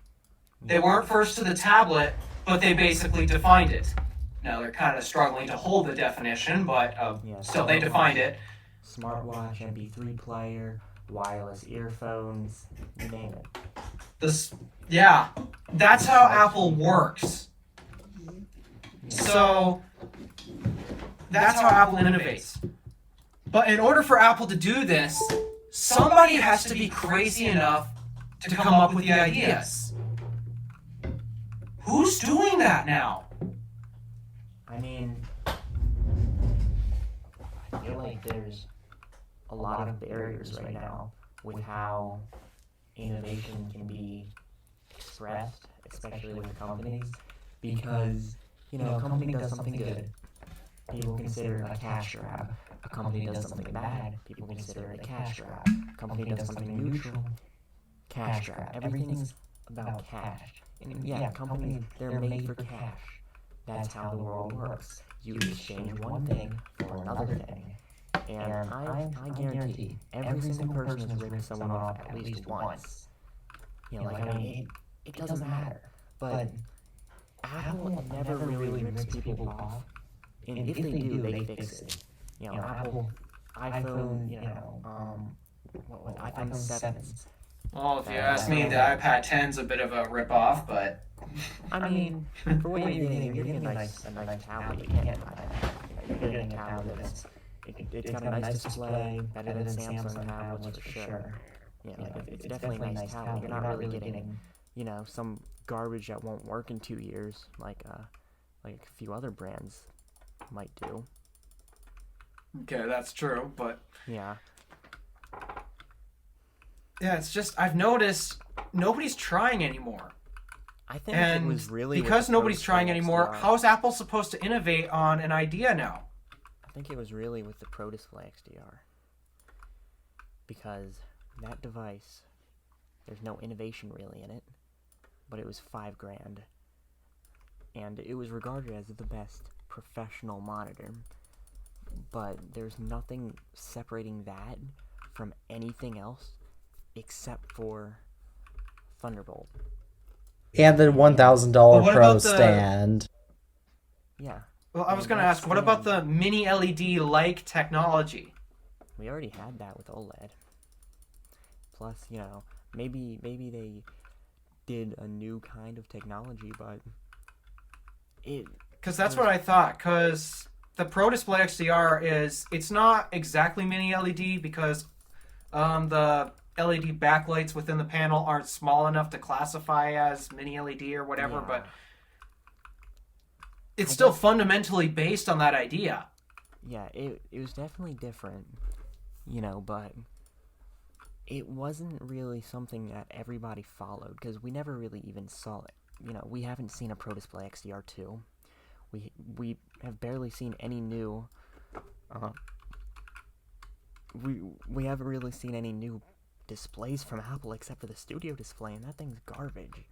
They weren't first to the tablet, but they basically defined it. Now they're kind of struggling to hold the definition, but Yeah, still they defined it. Smartwatch, MP3 player, wireless earphones, you name it. This, yeah, that's how Apple works. So that's how Apple innovates. But in order for Apple to do this, somebody has to be crazy enough to come up with the ideas. Who's doing that now? I mean, I feel like there's a lot of barriers right now with how innovation can be expressed, especially with companies, because, you know, a company does something good, people consider it a cash grab. A company does something bad, people consider it a cash grab. A company does something neutral, cash grab. Everything's about cash. And yeah, companies, they're made for cash. That's how the world works. You exchange one thing for another thing. And I guarantee every single person has ripped someone off at least once. You know, like, I mean, it doesn't matter. But Apple never really rips people off. And if they do, they fix it. You know, Apple, iPhone, you know, what was it? iPhone 7s. Well, if you ask me, the iPad 10's a bit of a ripoff, but I mean, for what you're getting a nice tablet. You can't buy that. You know, you're getting a tablet that's it's got a nice display, better than Samsung tablets for sure. You know, like, it's definitely a nice tablet. You're not really getting, you know, some garbage that won't work in 2 years, like a few other brands might do. okay, that's true. But Yeah. yeah, it's just I've noticed nobody's trying anymore. I think And it was really because nobody's trying anymore, how is Apple supposed to innovate on an idea now? I think it was really with the Pro Display XDR. Because that device, there's no innovation really in it, but it was $5,000. And it was regarded as the best professional monitor. But there's nothing separating that from anything else except for Thunderbolt. And the $1,000 Well, what Pro about the- stand. Yeah, Well, I was going to ask, what about the mini LED like technology? we already had that with OLED. Plus, you know, maybe they did a new kind of technology, but Because that's what I thought. Because the Pro Display XDR it's not exactly mini LED because the LED backlights within the panel aren't small enough to classify as mini LED or whatever, Yeah. but it's still fundamentally based on that idea. Yeah, it was definitely different, you know, but it wasn't really something that everybody followed because we never really even saw it. You know, we haven't seen a Pro Display XDR 2. We have barely seen any new. We haven't really seen any new displays from Apple except for the Studio display, and that thing's garbage.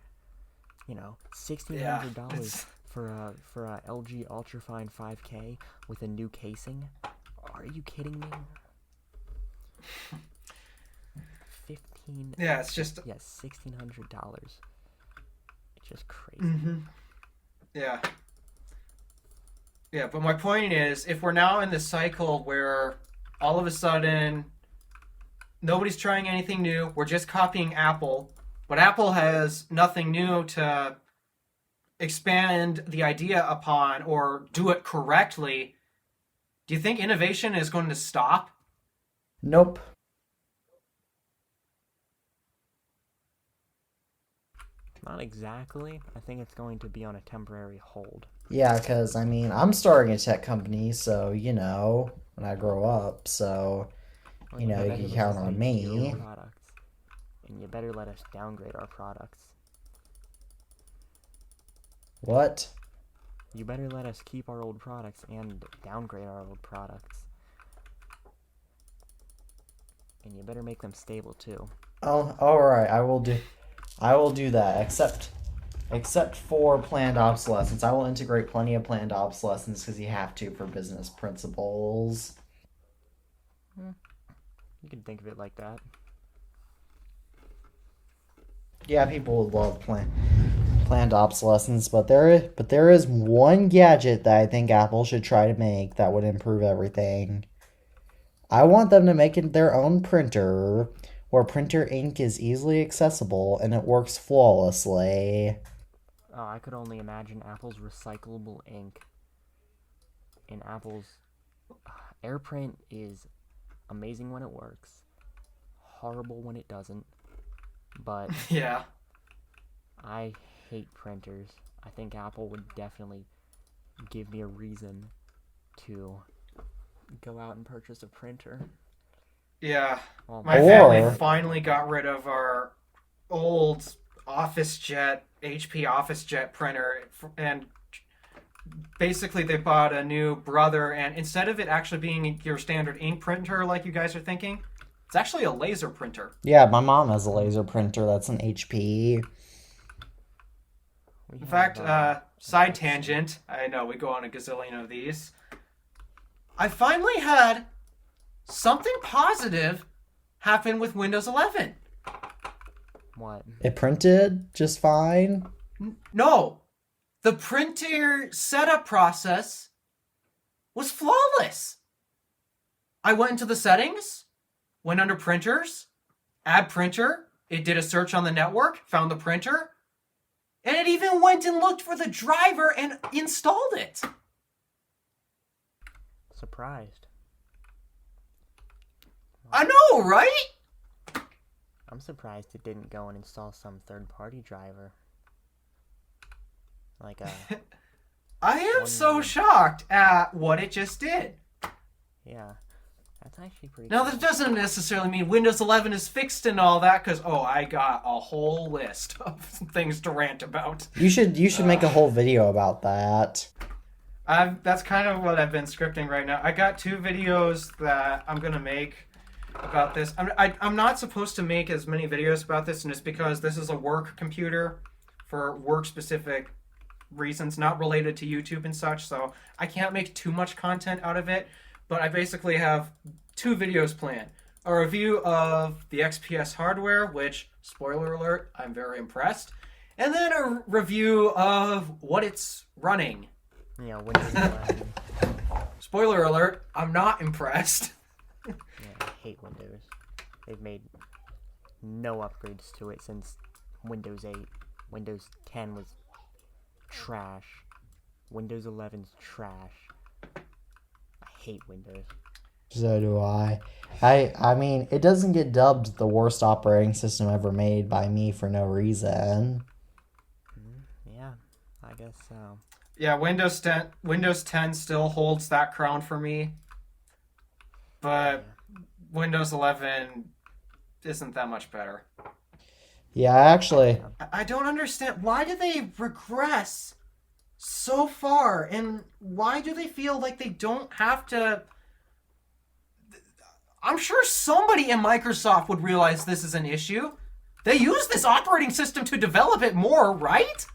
You know, $1,600 for a LG Ultrafine 5K with a new casing. Are you kidding me? 15. Yeah, it's just $1,600. It's just crazy. Mm-hmm. Yeah. Yeah, but my point is, if we're now in this cycle where all of a sudden nobody's trying anything new, we're just copying Apple, but Apple has nothing new to expand the idea upon or do it correctly, do you think innovation is going to stop? Nope. Not exactly. I think it's going to be on a temporary hold. Yeah, because, I mean, I'm starting a tech company, so, you know, when I grow up, so, you know, you can count on me. Products, and you better let us downgrade our products. What? You better let us keep our old products and downgrade our old products. And you better make them stable too. Oh, all right. I will do that. Except for planned obsolescence. I will integrate plenty of planned obsolescence because you have to for business principles. You can think of it like that. Yeah, people would love planned obsolescence, but there is one gadget that I think Apple should try to make that would improve everything. I want them to make it their own printer, where printer ink is easily accessible and it works flawlessly. Oh, I could only imagine Apple's recyclable ink. And Apple's AirPrint is amazing when it works, horrible when it doesn't. But Yeah. I hate printers. I think Apple would definitely give me a reason to go out and purchase a printer. Yeah. Well, My family finally got rid of our old HP Office Jet printer, and basically they bought a new Brother, and instead of it actually being your standard ink printer like you guys are thinking, it's actually a laser printer. Yeah, my mom has a laser printer that's an HP. In fact, side tangent, I know we go on a gazillion of these. I finally had something positive happen with Windows 11. What? It printed just fine. No, the printer setup process was flawless. I went into the settings, went under printers, add printer. It did a search on the network, found the printer, and it even went and looked for the driver and installed it. Surprised. I know, right? I'm surprised it didn't go and install some third-party driver. Like a... I am so shocked at what it just did. Yeah, that's actually pretty Now, cool. that doesn't necessarily mean Windows 11 is fixed and all that, because, I got a whole list of things to rant about. You should make a whole video about that. That's kind of what I've been scripting right now. I got 2 videos that I'm going to make about this. I'm not supposed to make as many videos about this, and it's because this is a work computer for work-specific reasons, not related to YouTube and such, so I can't make too much content out of it, but I basically have 2 videos planned. A review of the XPS hardware, which, spoiler alert, I'm very impressed, and then a review of what it's running. Yeah, Windows 11. Spoiler alert, I'm not impressed. Yeah, I hate Windows. They've made no upgrades to it since Windows 8. Windows 10 was trash. Windows 11's trash. I hate Windows. So do I. I mean, it doesn't get dubbed the worst operating system ever made by me for no reason. Yeah, I guess so. Yeah, Windows 10 still holds that crown for me. But Windows 11 isn't that much better. Yeah, actually, I don't understand. Why do they regress so far? And why do they feel like they don't have to... I'm sure somebody in Microsoft would realize this is an issue. They use this operating system to develop it more, right?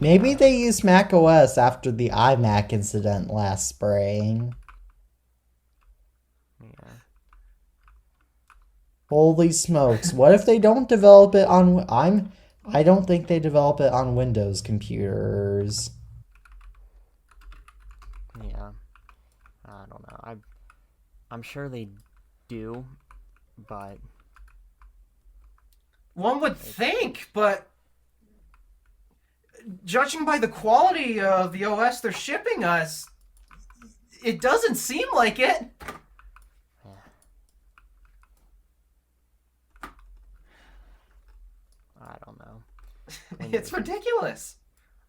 maybe they used Mac OS after the iMac incident last spring. Yeah. Holy smokes! What if they don't develop it on? I don't think they develop it on Windows computers. Yeah. I don't know. I'm sure they do, but One would think, but judging by the quality of the OS they're shipping us, it doesn't seem like it. I don't know. It's ridiculous.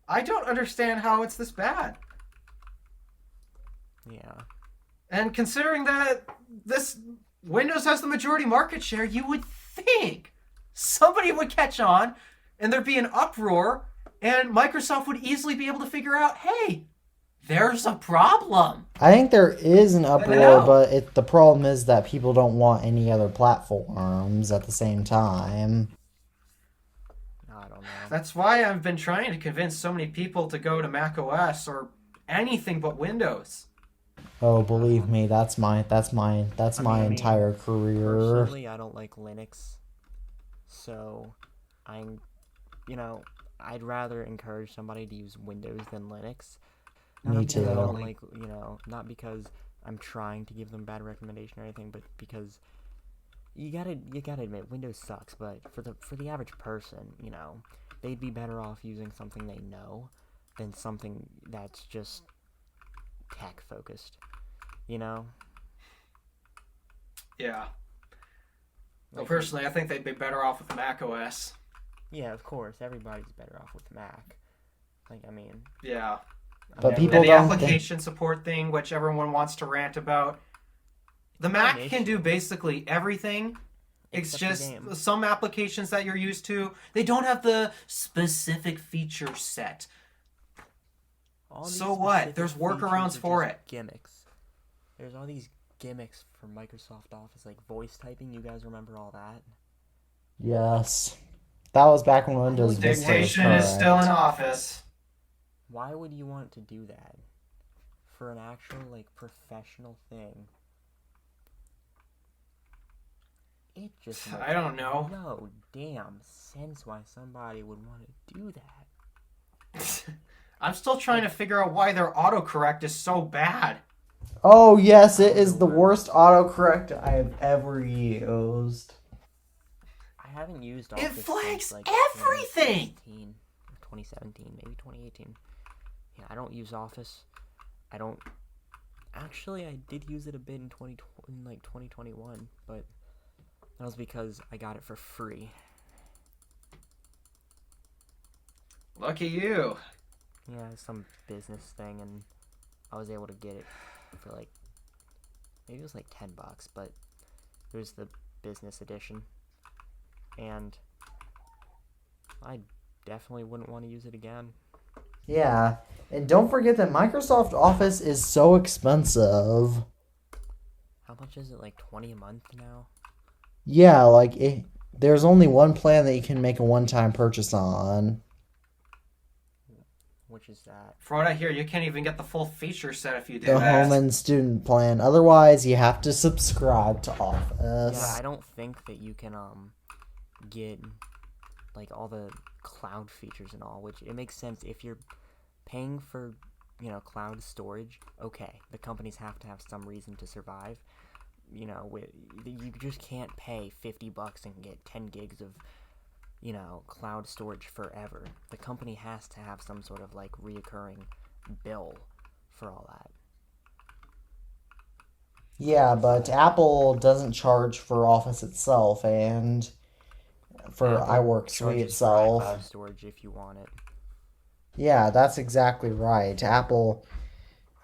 I don't understand how it's this bad. Yeah. And considering that this Windows has the majority market share, you would think somebody would catch on and there'd be an uproar and Microsoft would easily be able to figure out, hey, there's a problem. I think there is an uproar, know. but the problem is that people don't want any other platforms at the same time. I don't know. That's why I've been trying to convince so many people to go to Mac OS or anything but Windows. Oh, believe me, that's my entire career. Personally, I don't like Linux, so I'd rather encourage somebody to use Windows than Linux. Me too. I don't like, not because I'm trying to give them bad recommendation or anything, but because you gotta admit Windows sucks. But for the average person, they'd be better off using something they know than something that's just tech focused. Yeah. Well, Like, personally, I think they'd be better off with Mac OS. yeah, of course, everybody's better off with Mac. Yeah. But And people the don't think... application support thing, which everyone wants to rant about. The Mac can do basically everything. It's Except the just game. some applications that you're used to, they don't have the specific feature set. All these So what? specific There's features workarounds are for just it. Gimmicks. There's all these gimmicks for Microsoft Office, like voice typing. You guys remember all that? Yes. That was back when Windows Vista was Dictation is correct. still in office. Why would you want to do that? For an actual, professional thing? It just makes I don't know. no damn sense why somebody would want to do that. I'm still trying to figure out why their autocorrect is so bad. Oh, yes, it is the worst autocorrect I have ever used. I haven't used It Office flags since, everything! 2017, maybe 2018. Yeah, I don't use Office. I don't... Actually, I did use it a bit in 2021, but that was because I got it for free. Lucky you. Yeah, some business thing, and I was able to get it for maybe it was $10, but it was the business edition, and I definitely wouldn't want to use it again. Yeah, and don't forget that Microsoft Office is so expensive. How much is it, $20 a month now? Yeah, there's only one plan that you can make a one-time purchase on. Which is that? For what I hear, you can't even get the full feature set if you do The that. home and student plan. Otherwise, you have to subscribe to Office. Yeah, I don't think that you can get all the cloud features and all, which it makes sense if you're paying for cloud storage. Okay, the companies have to have some reason to survive. You just can't pay $50 and get 10 gigs of cloud storage forever. The company has to have some sort of reoccurring bill for all that. Yeah, but Apple doesn't charge for Office itself and for Apple iWork Suite charges for itself. iCloud storage if you want it. Yeah, that's exactly right.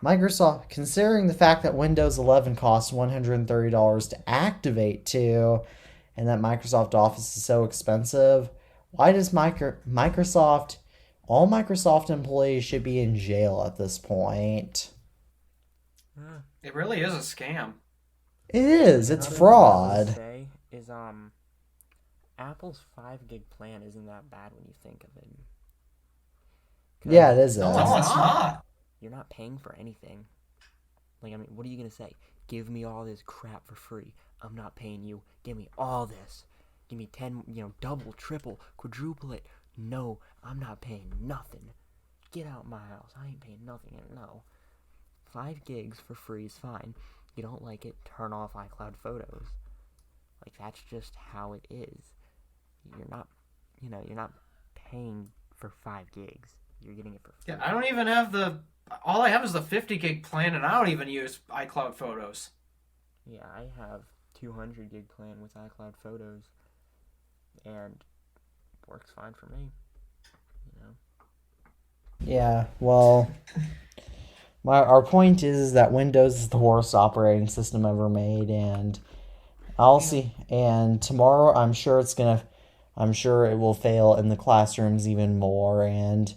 Microsoft, considering the fact that Windows 11 costs $130 to activate too, and that Microsoft Office is so expensive, why does Microsoft, all Microsoft employees should be in jail at this point? It really is a scam. It is. It's Another thing I would fraud. say is Apple's 5 gig plan isn't that bad when you think of it. 'Cause Yeah, it isn't. No, it's not. You're not paying for anything. What are you gonna say? Give me all this crap for free. I'm not paying you. Give me all this. Give me 10, double, triple, quadruple it. No, I'm not paying nothing. Get out my house. I ain't paying nothing. No. 5 gigs for free is fine. You don't like it, turn off iCloud Photos. That's just how it is. You're not paying for 5 gigs. You're getting it for free. Yeah, I don't even have all I have is the 50 gig plan, and I don't even use iCloud Photos. Yeah, I have 200 gig plan with iCloud Photos, and works fine for me. Yeah, well, our point is that Windows is the worst operating system ever made, and tomorrow I'm sure it's gonna I'm sure it will fail in the classrooms even more. And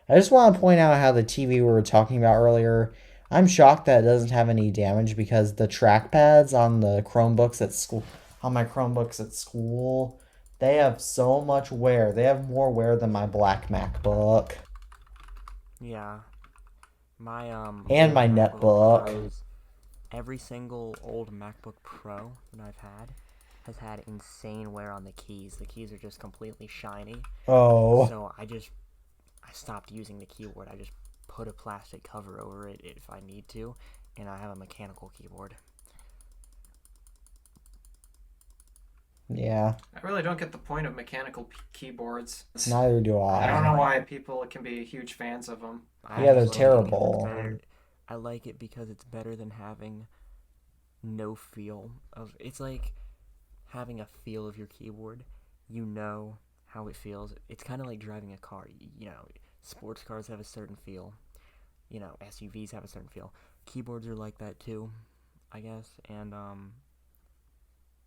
I just want to point out how the TV we were talking about earlier, I'm shocked that it doesn't have any damage because the trackpads on the Chromebooks at school, on my Chromebooks at school, they have so much wear. They have more wear than my black MacBook Yeah, my and old my MacBook netbook. Pros, every single old MacBook Pro that I've had has had insane wear on the keys. The keys are just completely shiny. Oh, So I stopped using the keyboard. I just put a plastic cover over it if I need to, and I have a mechanical keyboard. yeah. I really don't get the point of mechanical keyboards. Neither do I don't know I. why people can be huge fans of them. I Yeah, they're just like it because it's terrible. better. I like it because it's better than having no feel of. It's like having a feel of your keyboard. You know how it feels. It's kind of like driving a car. You know, sports cars have a certain feel. You know, SUVs have a certain feel. Keyboards are like that too, I guess. And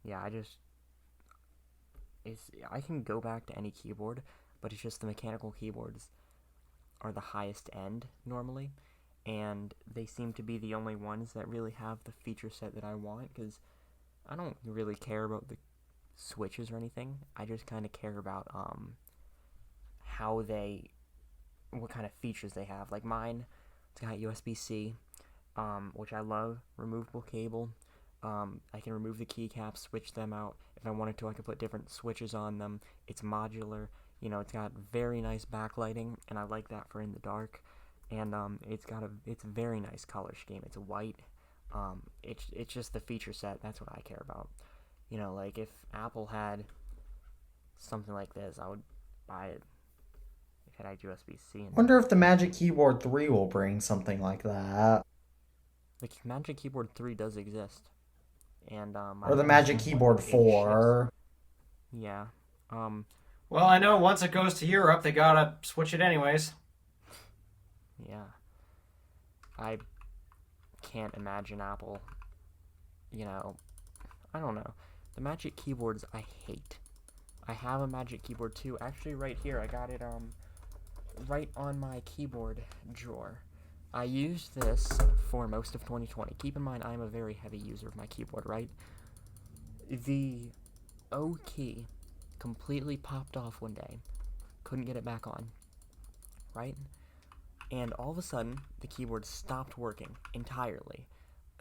yeah, I can go back to any keyboard, but it's just the mechanical keyboards are the highest end normally, and they seem to be the only ones that really have the feature set that I want, because I don't really care about the switches or anything. I just kind of care about how they, what kind of features they have. Like mine, it's got USB-C, which I love, removable cable. I can remove the keycaps, switch them out. If I wanted to, I could put different switches on them. It's modular. You know, it's got very nice backlighting, and I like that for in the dark. And it's a very nice color scheme. It's white. It's just the feature set. That's what I care about. You know, like if Apple had something like this, I would buy it. If it had USB-C in it. Wonder if the Magic Keyboard 3 will bring something like that. The Magic Keyboard 3 does exist, and Or the Magic Keyboard it ships. 4. Yeah. Well, I know once it goes to Europe, they gotta switch it anyways. Yeah. I can't imagine Apple, you know, I don't know. The Magic Keyboards I hate. I have a Magic Keyboard too. Actually, right here, I got it right on my keyboard drawer. I used this for most of 2020. Keep in mind, I'm a very heavy user of my keyboard, right? The O key completely popped off one day. Couldn't get it back on, right? And all of a sudden, the keyboard stopped working entirely.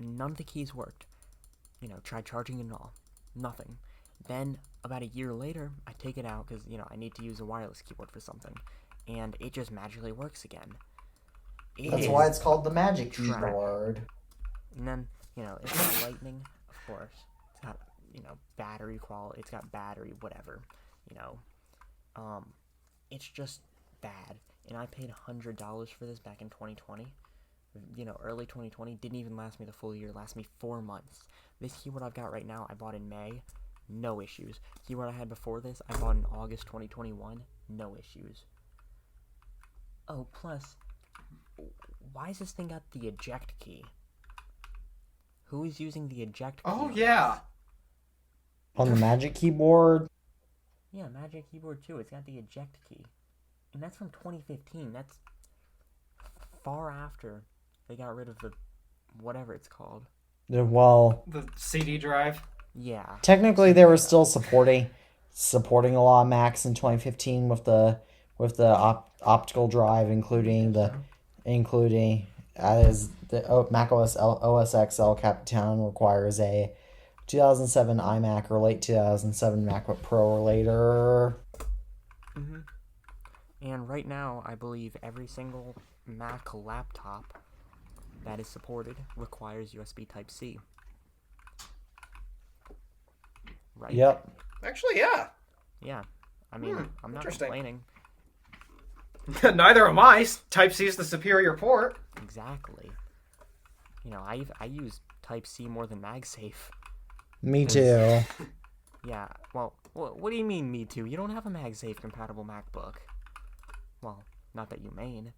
None of the keys worked. You know, tried charging it and all. Nothing. Then, about a year later, I take it out because, you know, I need to use a wireless keyboard for something. And it just magically works again. That's why it's called the Magic trash. Keyboard. And then, you know, it's got lightning, of course. It's got, you know, battery quality. It's got battery, whatever. You know, it's just bad. And I paid $100 for this back in 2020. You know, early 2020. Didn't even last me the full year. Lasted me 4 months. This keyboard I've got right now, I bought in May. No issues. Keyboard I had before this, I bought in August 2021. No issues. Oh, plus, why has this thing got the eject key? Who is using the eject key? Oh, yeah. On the Magic Keyboard? Yeah, Magic Keyboard too. It's got the eject key. And that's from 2015. That's far after they got rid of the whatever it's called. Well, The CD drive. Yeah. technically they were still supporting a lot of Macs in 2015 with the optical drive, including as the Mac OS X El Capitan requires a 2007 iMac or late 2007 MacBook Pro or later. Mm-hmm. And right now, I believe every single Mac laptop that is supported requires USB Type-C. Right? Yep. Actually, yeah. Yeah. I mean, I'm not interesting. complaining. Neither am I. Type-C is the superior port. Exactly. You know, I use Type-C more than MagSafe. Me too. Yeah, well, what do you mean, me too? You don't have a MagSafe compatible MacBook. Well, not that you main.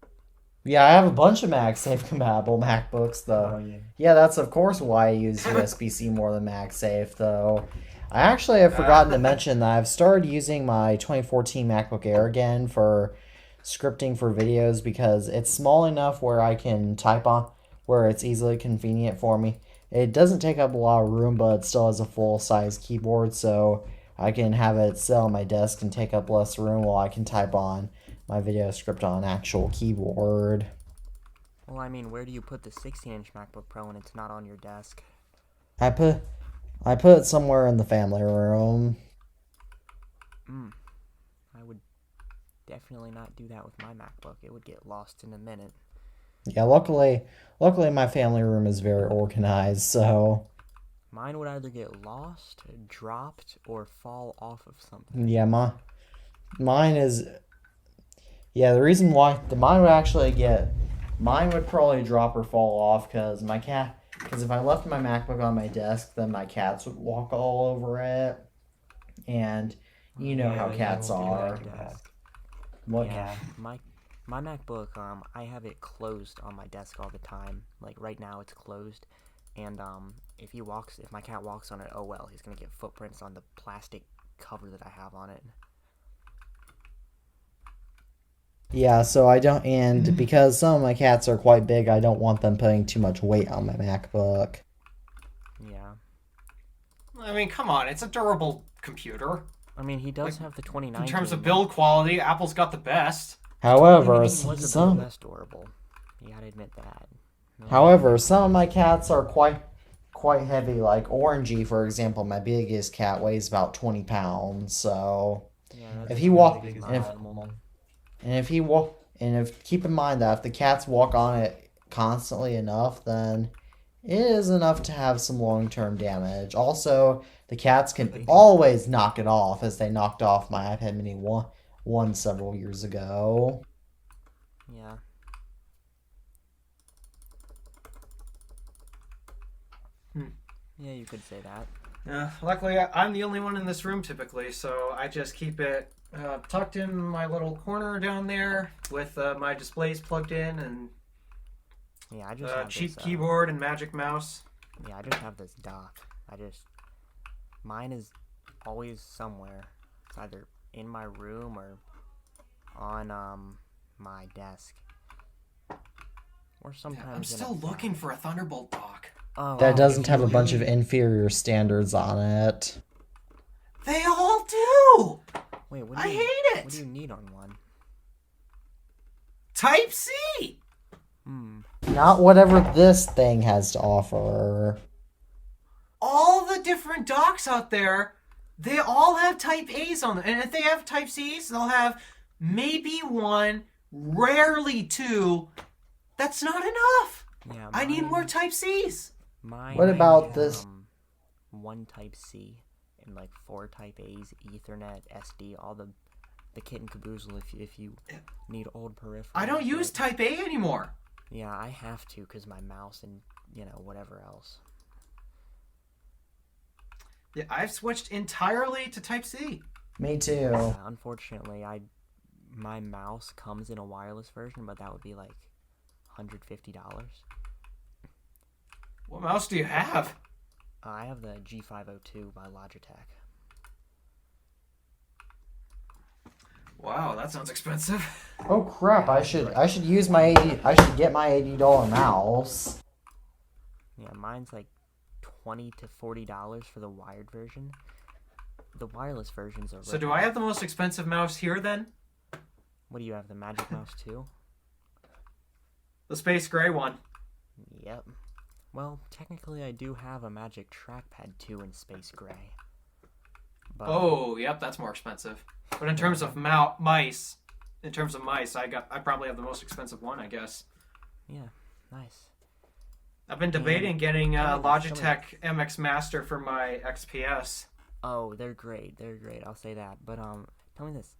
Yeah, I have a bunch of MagSafe compatible MacBooks though. yeah. Yeah, that's of course why I use USB-C more than MagSafe though. I actually have forgotten to mention that I've started using my 2014 MacBook Air again for scripting for videos because it's small enough where I can type on where it's easily convenient for me. It doesn't take up a lot of room, but it still has a full-size keyboard, so I can have it sit on my desk and take up less room while I can type on my video script on an actual keyboard. Well, I mean, where do you put the 16-inch MacBook Pro when it's not on your desk? I put I put it somewhere in the family room. I would definitely not do that with my MacBook. It would get lost in a minute. Yeah, luckily my family room is very organized, so Mine would either get lost, dropped, or fall off of something. yeah, mine is the reason why mine would probably drop or fall off because if I left my MacBook on my desk, then my cats would walk all over it, and you know how Yeah, cats we'll do are. that. What? Yeah, my MacBook, I have it closed on my desk all the time. Like right now, it's closed, and if my cat walks on it, oh well, he's gonna get footprints on the plastic cover that I have on it. Yeah, so I don't, and because some of my cats are quite big, I don't want them putting too much weight on my MacBook. Yeah, I mean, come on, it's a durable computer. I mean he does have the 2019. In terms of build quality, Apple's got the best. However, 2019 was a bit some less durable. You gotta admit that. However, some of my cats are quite heavy. Like Orangey, for example, my biggest cat weighs about 20 pounds. So Yeah, if that's he not walk as big as and if normal. and if he walk and if keep in mind that if the cats walk on it constantly enough, then it is enough to have some long-term damage. Also, the cats can always knock it off, as they knocked off my iPad Mini one several years ago. Yeah. Yeah, you could say that. Luckily, I'm the only one in this room typically, so I just keep it tucked in my little corner down there with my displays plugged in and Yeah, I just have cheap this, keyboard and magic mouse. Yeah, I just have this dock. Mine is always somewhere. It's either in my room or on my desk, or sometimes. I'm still looking for a Thunderbolt dock. Oh, That wow. doesn't have a bunch of inferior standards on it. They all do. Wait, what do I you, hate What do it. you need on one? Type C. Not whatever this thing has to offer. All the different docks out there, they all have Type A's on them, and if they have Type C's, they'll have maybe one, rarely two. That's not enough. Yeah, I need more Type C's. Mine What about has, this? One Type C and like 4 Type A's, Ethernet, SD, all the kit and caboodle. If you need old peripherals. I don't use but- Type A anymore. Yeah, I have to because my mouse and whatever else. Yeah, I've switched entirely to Type C. Me too. Yeah, unfortunately, my mouse comes in a wireless version, but that would be like $150. What mouse do you have? I have the G502 by Logitech. Wow, that sounds expensive. Oh crap! I should use my 80. I should get my $80 mouse. Yeah, mine's like $20 to $40 for the wired version. The wireless versions are. So do I have the most expensive mouse here then? What do you have? The Magic Mouse 2? The space gray one. Yep. Well, technically, I do have a Magic Trackpad 2 in space gray. But, Oh, yep, that's more expensive. But in terms of mice, I probably have the most expensive one, I guess. Yeah, nice. I've been debating getting show me- Logitech MX Master for my XPS. Oh, they're great. They're great. I'll say that. But tell me this.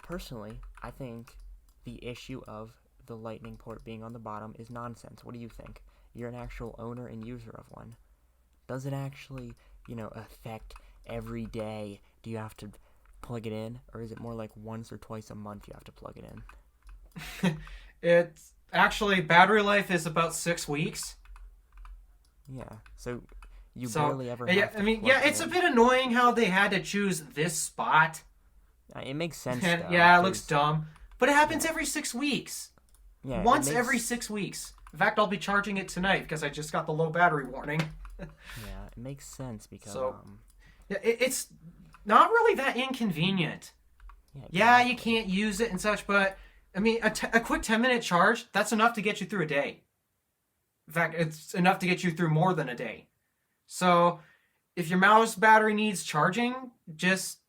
Personally, I think the issue of the lightning port being on the bottom is nonsense. What do you think? You're an actual owner and user of one. Does it actually, affect every day? Do you have to plug it in, or is it more like once or twice a month you have to plug it in? It's actually battery life is about 6 weeks. Yeah. So you So barely ever yeah, have I to mean, plug yeah, it it's a in. bit annoying how they had to choose this spot. It makes sense And though, yeah, it looks 'cause dumb, but it happens yeah, every 6 weeks. yeah, it Once every makes 6 weeks. In fact, I'll be charging it tonight because I just got the low battery warning. yeah, it makes sense because So yeah, it's not really that inconvenient. yeah, Yeah, you exactly. can't use it and such, but I mean, a quick 10-minute charge, that's enough to get you through a day. In fact, it's enough to get you through more than a day. So if your mouse battery needs charging, just,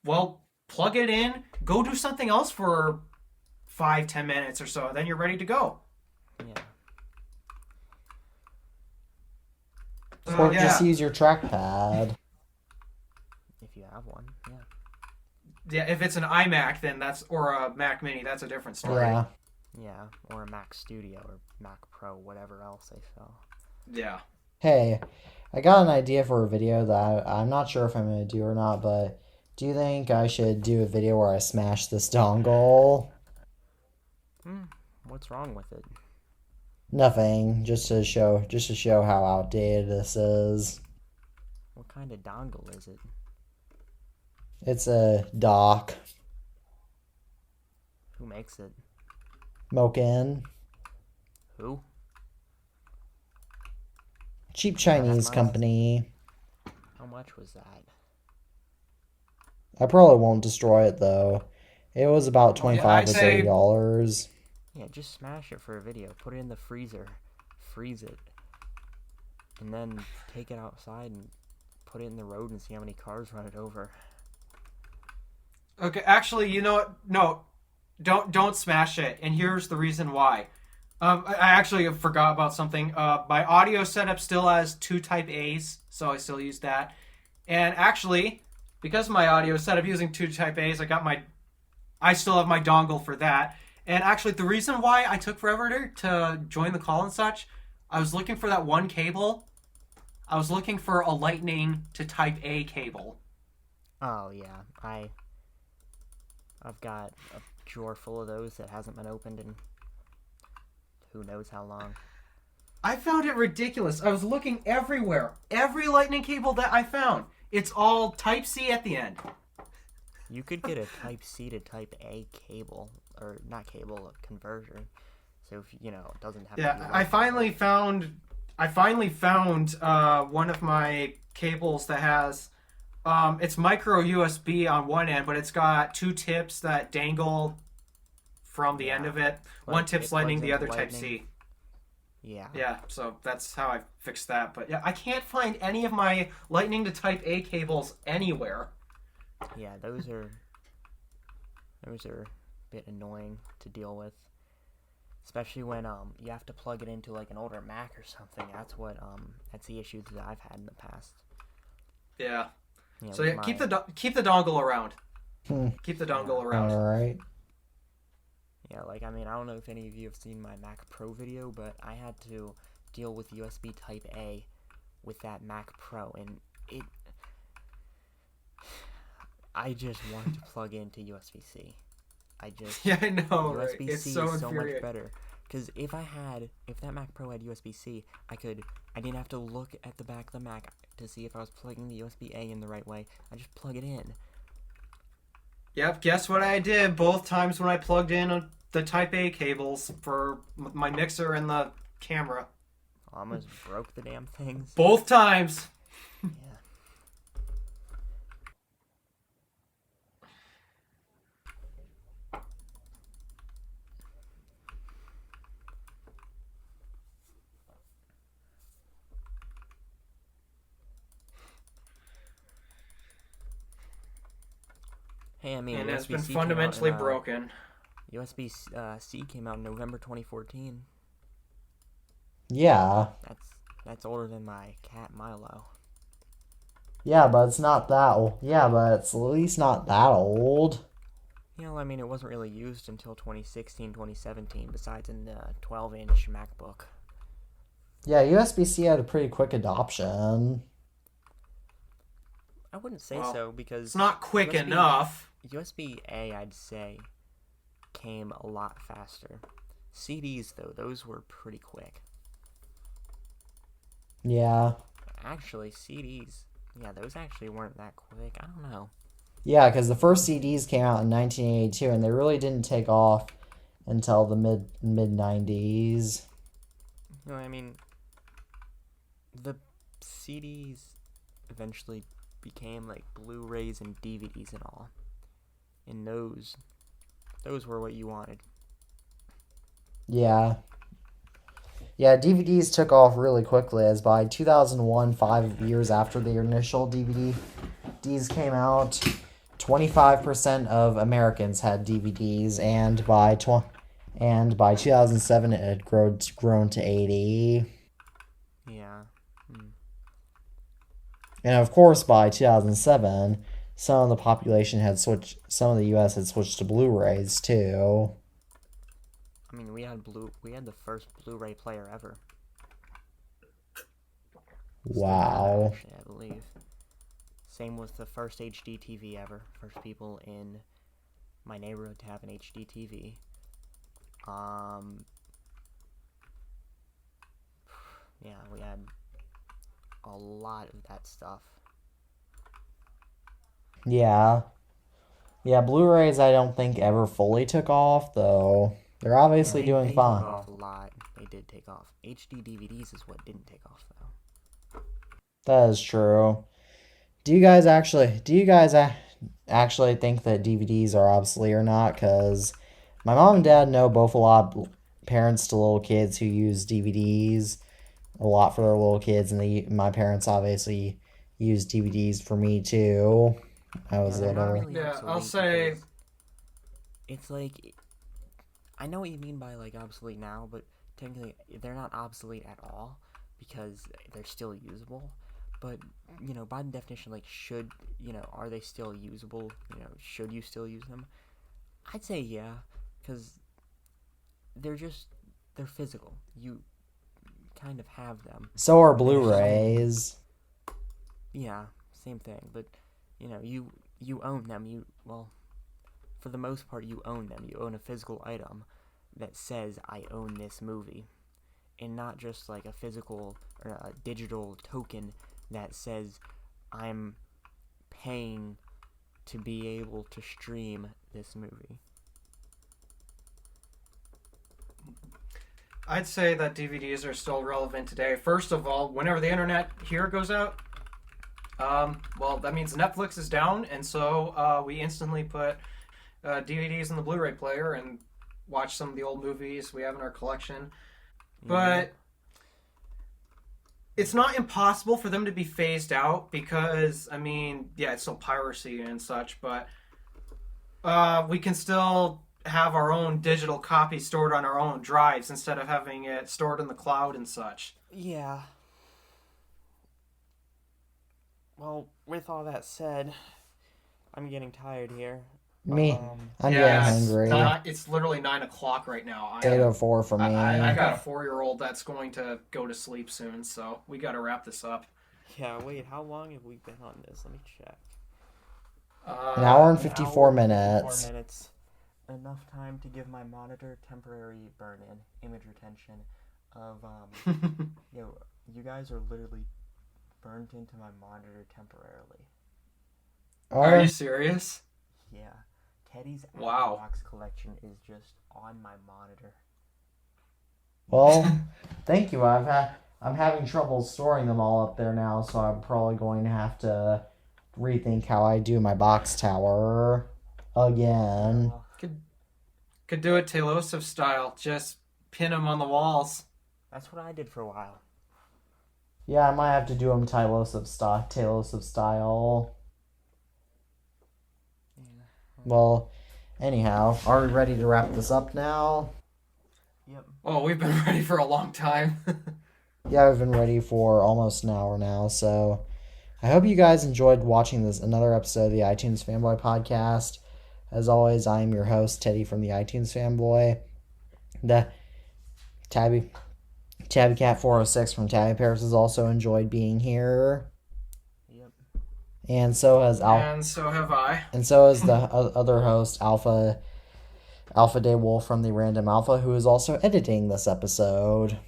well, plug it in, go do something else for 5-10 minutes or so, then you're ready to go. Yeah. So Or just yeah, use your trackpad. If you have one, yeah. yeah. If it's an iMac, then that's or a Mac Mini, that's a different story. Yeah. Yeah, or a Mac Studio or Mac Pro, whatever else they sell. Yeah. Hey, I got an idea for a video that I'm not sure if I'm going to do or not, but do you think I should do a video where I smash this dongle? What's wrong with it? Nothing, just to show how outdated this is. What kind of dongle is it? It's a dock. Who makes it? Moken. Who? Cheap That Chinese must. company. How much was that? I probably won't destroy it though. It was about Oh, Yeah, 25 I'd to say $30. yeah, just smash it for a video. Put it in the freezer, freeze it, and then take it outside and put it in the road and see how many cars run it over. okay. Actually, you know what? No, don't smash it. And here's the reason why. I actually forgot about something. My audio setup still has two Type A's, so I still use that. And actually, because my audio is set up using two Type A's, I still have my dongle for that. And actually, the reason why I took forever to join the call and such, I was looking for that one cable. I was looking for a Lightning to Type A cable. Oh yeah, I've got a drawer full of those that hasn't been opened in who knows how long. I found it ridiculous. I was looking everywhere. Every Lightning cable that I found, it's all Type C at the end. You could get a Type C to Type A cable, or not cable, a converter. So if it doesn't have to Yeah, be I finally found. One of my cables that has. It's micro USB on one end, but it's got two tips that dangle from the end Yeah, of it. but One tip's it Lightning, plugs the into other Type Lightning. C. Yeah, Yeah, so that's how I fixed that. But yeah, I can't find any of my Lightning to Type A cables anywhere. yeah, those are a bit annoying to deal with, especially when you have to plug it into like an older Mac or something. That's the issues that I've had in the past. Yeah. You know, So with yeah, my keep the dongle around. Hmm. Keep the dongle around. Alright. yeah, like I don't know if any of you have seen my Mac Pro video, but I had to deal with USB Type A with that Mac Pro, and I just wanted to plug into USB-C. Yeah, I know, right? USB-C It's so is so much infuriating. better. Because if that Mac Pro had USB-C, I didn't have to look at the back of the Mac to see if I was plugging the USB-A in the right way. I just plug it in. Yep, guess what I did both times when I plugged in the Type A cables for my mixer and the camera. Almost broke the damn things. Both times. Yeah. Hey, I mean, And it's been USB-C fundamentally broken. USB-C came out in November 2014. Yeah. That's older than my cat Milo. Yeah, but it's not that old. Yeah, but it's at least not that old. I mean, it wasn't really used until 2016, 2017, besides in the 12-inch MacBook. Yeah, USB-C had a pretty quick adoption. I wouldn't say Well, so, because It's not quick USB enough. USB-A, I'd say, came a lot faster. CDs, though, those were pretty quick. Yeah. Actually, CDs, yeah, those actually weren't that quick. I don't know. Yeah, because the first CDs came out in 1982, and they really didn't take off until the mid 90s. No, I mean, the CDs eventually became like Blu-rays and DVDs and all. And those were what you wanted. Yeah. Yeah, DVDs took off really quickly, as by 2001, 5 years after the initial DVDs came out, 25% of Americans had DVDs, and by 2007 it had grown to 80. Yeah. And of course, by 2007, some of the population had switched. Some of the U.S. had switched to Blu-rays too. I mean, we had the first Blu-ray player ever. Wow. Actually, I believe. Same with the first HD TV ever. First people in my neighborhood to have an HD TV. Yeah, we had a lot of that stuff. Yeah. Yeah, Blu-rays I don't think ever fully took off, though. They're obviously doing they fine. Took off a lot. They did take off. HD DVDs is what didn't take off, though. That is true. Do you guys actually think that DVDs are obsolete or not? Because my mom and dad know both a lot of parents to little kids who use DVDs a lot for their little kids, and my parents obviously use DVDs for me too. I was little. Really I'll say it's like, I know what you mean by like obsolete now, but technically they're not obsolete at all because they're still usable. But, by definition, like, are they still usable? Should you still use them? I'd say yeah, because they're physical. You kind of have them. So are Blu-rays. Yeah, same thing. But, you own them. For the most part, you own them. You own a physical item that says, I own this movie. And not just like a physical or a digital token that says I'm paying to be able to stream this movie. I'd say that DVDs are still relevant today. First of all, whenever the internet here goes out, that means Netflix is down, and so we instantly put DVDs in the Blu-ray player and watch some of the old movies we have in our collection. But it's not impossible for them to be phased out because, it's still piracy and such, but we can still have our own digital copy stored on our own drives instead of having it stored in the cloud and such. Yeah. Well, with all that said, I'm getting tired here. Me. I'm getting hungry. It's literally 9 o'clock right now. 8:04 for me. I got a 4-year-old that's going to go to sleep soon, so we got to wrap this up. Yeah, wait, how long have we been on this? Let me check. An hour and 54 minutes. 54 minutes. Enough time to give my monitor temporary burn-in, image retention of, you guys are literally burned into my monitor temporarily. Are you serious? Yeah. Teddy's Wow. box collection is just on my monitor. Well, thank you. I'm having trouble storing them all up there now, so I'm probably going to have to rethink how I do my box tower again. Could do it Taylosif style. Just pin them on the walls. That's what I did for a while. Yeah, I might have to do them Taylosif style. Well, anyhow, are we ready to wrap this up now? Yep. Oh, we've been ready for a long time. Yeah, we've been ready for almost an hour now, so I hope you guys enjoyed watching another episode of the iTunes Fanboy Podcast. As always, I am your host, Teddy from the iTunes Fanboy. The Tabby Cat 406 from Tabby Paris has also enjoyed being here. Yep. And so has And so have I. And so is the other host, Alpha Alpha DeWolf from the Random Alpha, who is also editing this episode.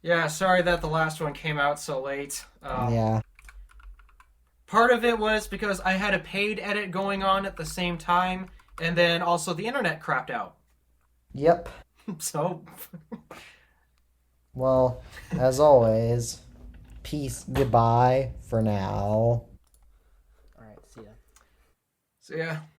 Yeah, sorry that the last one came out so late. Yeah. Part of it was because I had a paid edit going on at the same time, and then also the internet crapped out. Yep. So, Well, as always, peace, goodbye for now. All right, see ya. so yeah.